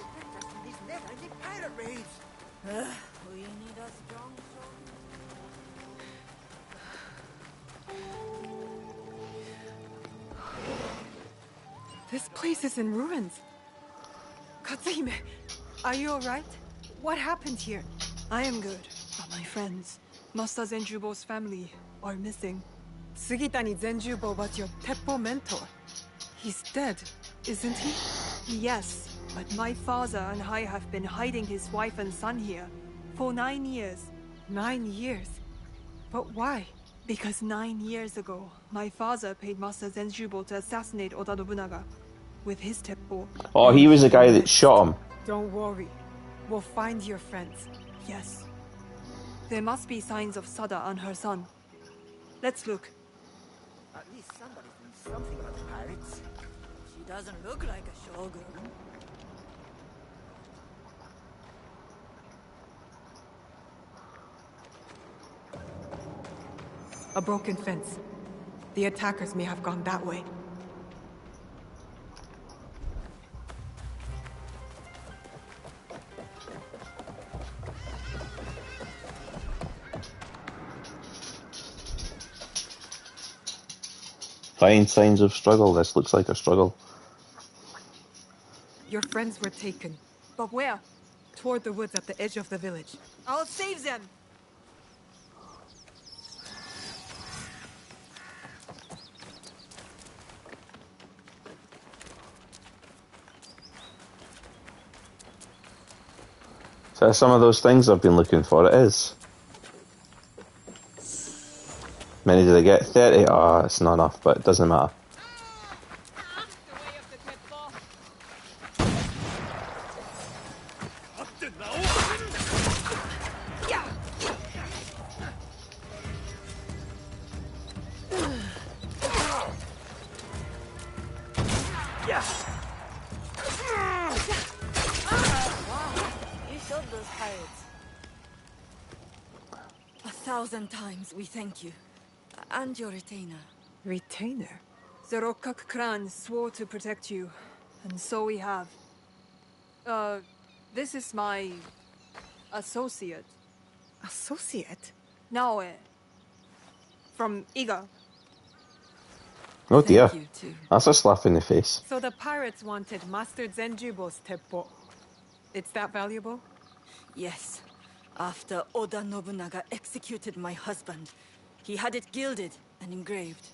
This place is in ruins. Katsuhime, are you alright? What happened here? I am good, but my friends, Master Zenjubo's family, are missing. Sugitani Zenjubo was your Teppo mentor. He's dead, isn't he? Yes, but my father and I have been hiding his wife and son here for 9 years. 9 years? But why? Because 9 years ago, my father paid Master Zenjubo to assassinate Oda Nobunaga with his Teppo. Oh, he was the guy that shot him. Don't worry. We'll find your friends. Yes. There must be signs of Sada and her son. Let's look. At least somebody thinks something about the pirates. She doesn't look like a shogun. A broken fence. The attackers may have gone that way. Find signs of struggle. This looks like a struggle. Your friends were taken. But where? Toward the woods at the edge of the village. I'll save them! So some of those things I've been looking for. It is. Many did I get? 30? Oh, it's not enough, but it doesn't matter. You showed those pirates. 1,000 times we thank you. And your retainer. Retainer? The Rokkak clan swore to protect you, and so we have. This is my associate. Associate? Naoe. From Iga. Oh dear. That's a slap in the face. So the pirates wanted Master Zenjubo's Teppo. It's that valuable? Yes. After Oda Nobunaga executed my husband, he had it gilded and engraved,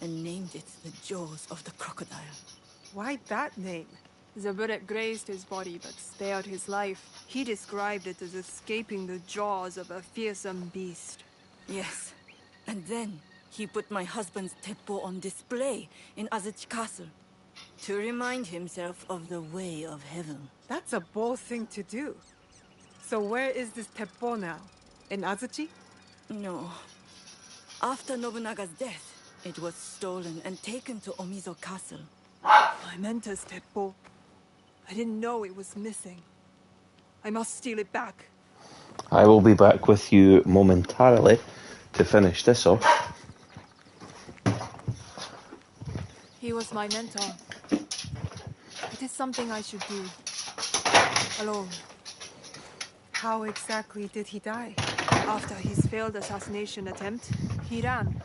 and named it the Jaws of the Crocodile. Why that name? The bullet grazed his body but spared his life. He described it as escaping the jaws of a fearsome beast. Yes. And then he put my husband's Teppo on display in Azuchi Castle to remind himself of the way of heaven. That's a bold thing to do. So where is this Teppo now? In Azuchi? No. After Nobunaga's death, it was stolen and taken to Omizo Castle. My mentor's Teppo. I didn't know it was missing. I must steal it back. I will be back with you momentarily to finish this off. He was my mentor. It is something I should do. Alone. How exactly did he die? After his failed assassination attempt, he ran.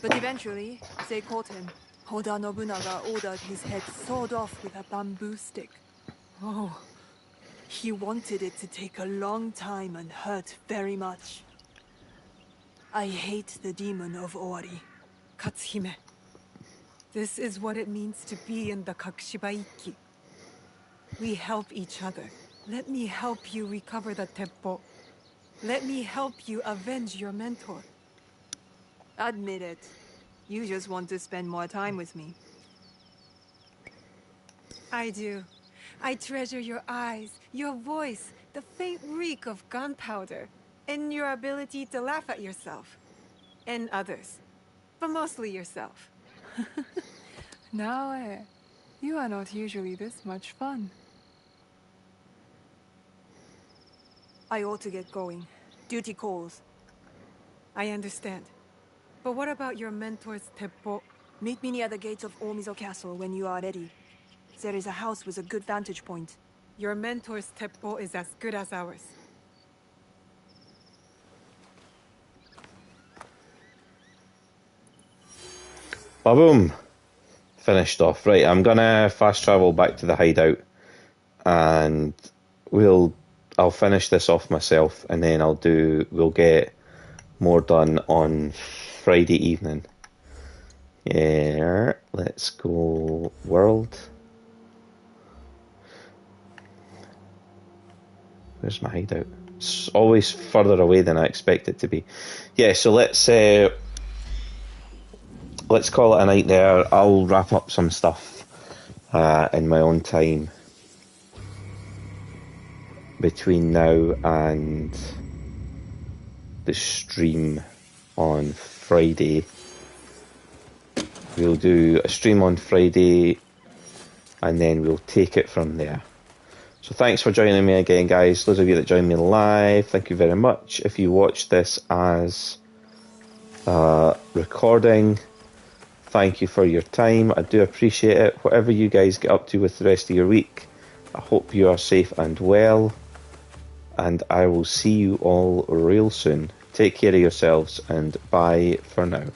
But eventually, they caught him. Oda Nobunaga ordered his head sawed off with a bamboo stick. Oh. He wanted it to take a long time and hurt very much. I hate the demon of Owari. Katsuhime. This is what it means to be in the Kakishiba Ikki. We help each other. Let me help you recover the Teppo. Let me help you avenge your mentor. Admit it. You just want to spend more time with me. I do. I treasure your eyes, your voice, the faint reek of gunpowder, and your ability to laugh at yourself. And others. But mostly yourself. Now, you are not usually this much fun. I ought to get going. Duty calls. I understand. But what about your mentor's Teppo? Meet me near the gates of Omizo Castle when you are ready. There is a house with a good vantage point. Your mentor's Teppo is as good as ours. Ba-boom! Finished off. Right, I'm gonna fast travel back to the hideout, and I'll finish this off myself, and then we'll get more done on Friday evening. Yeah, let's go world. Where's my hideout? It's always further away than I expect it to be. Yeah, so let's call it a night there. I'll wrap up some stuff in my own time between now and the stream on Friday. We'll do a stream on Friday, and then we'll take it from there. So thanks for joining me again, guys. Those of you that joined me live, thank you very much. If you watch this as recording, thank you for your time. I do appreciate it. Whatever you guys get up to with the rest of your week, I hope you are safe and well. And I will see you all real soon. Take care of yourselves, and bye for now.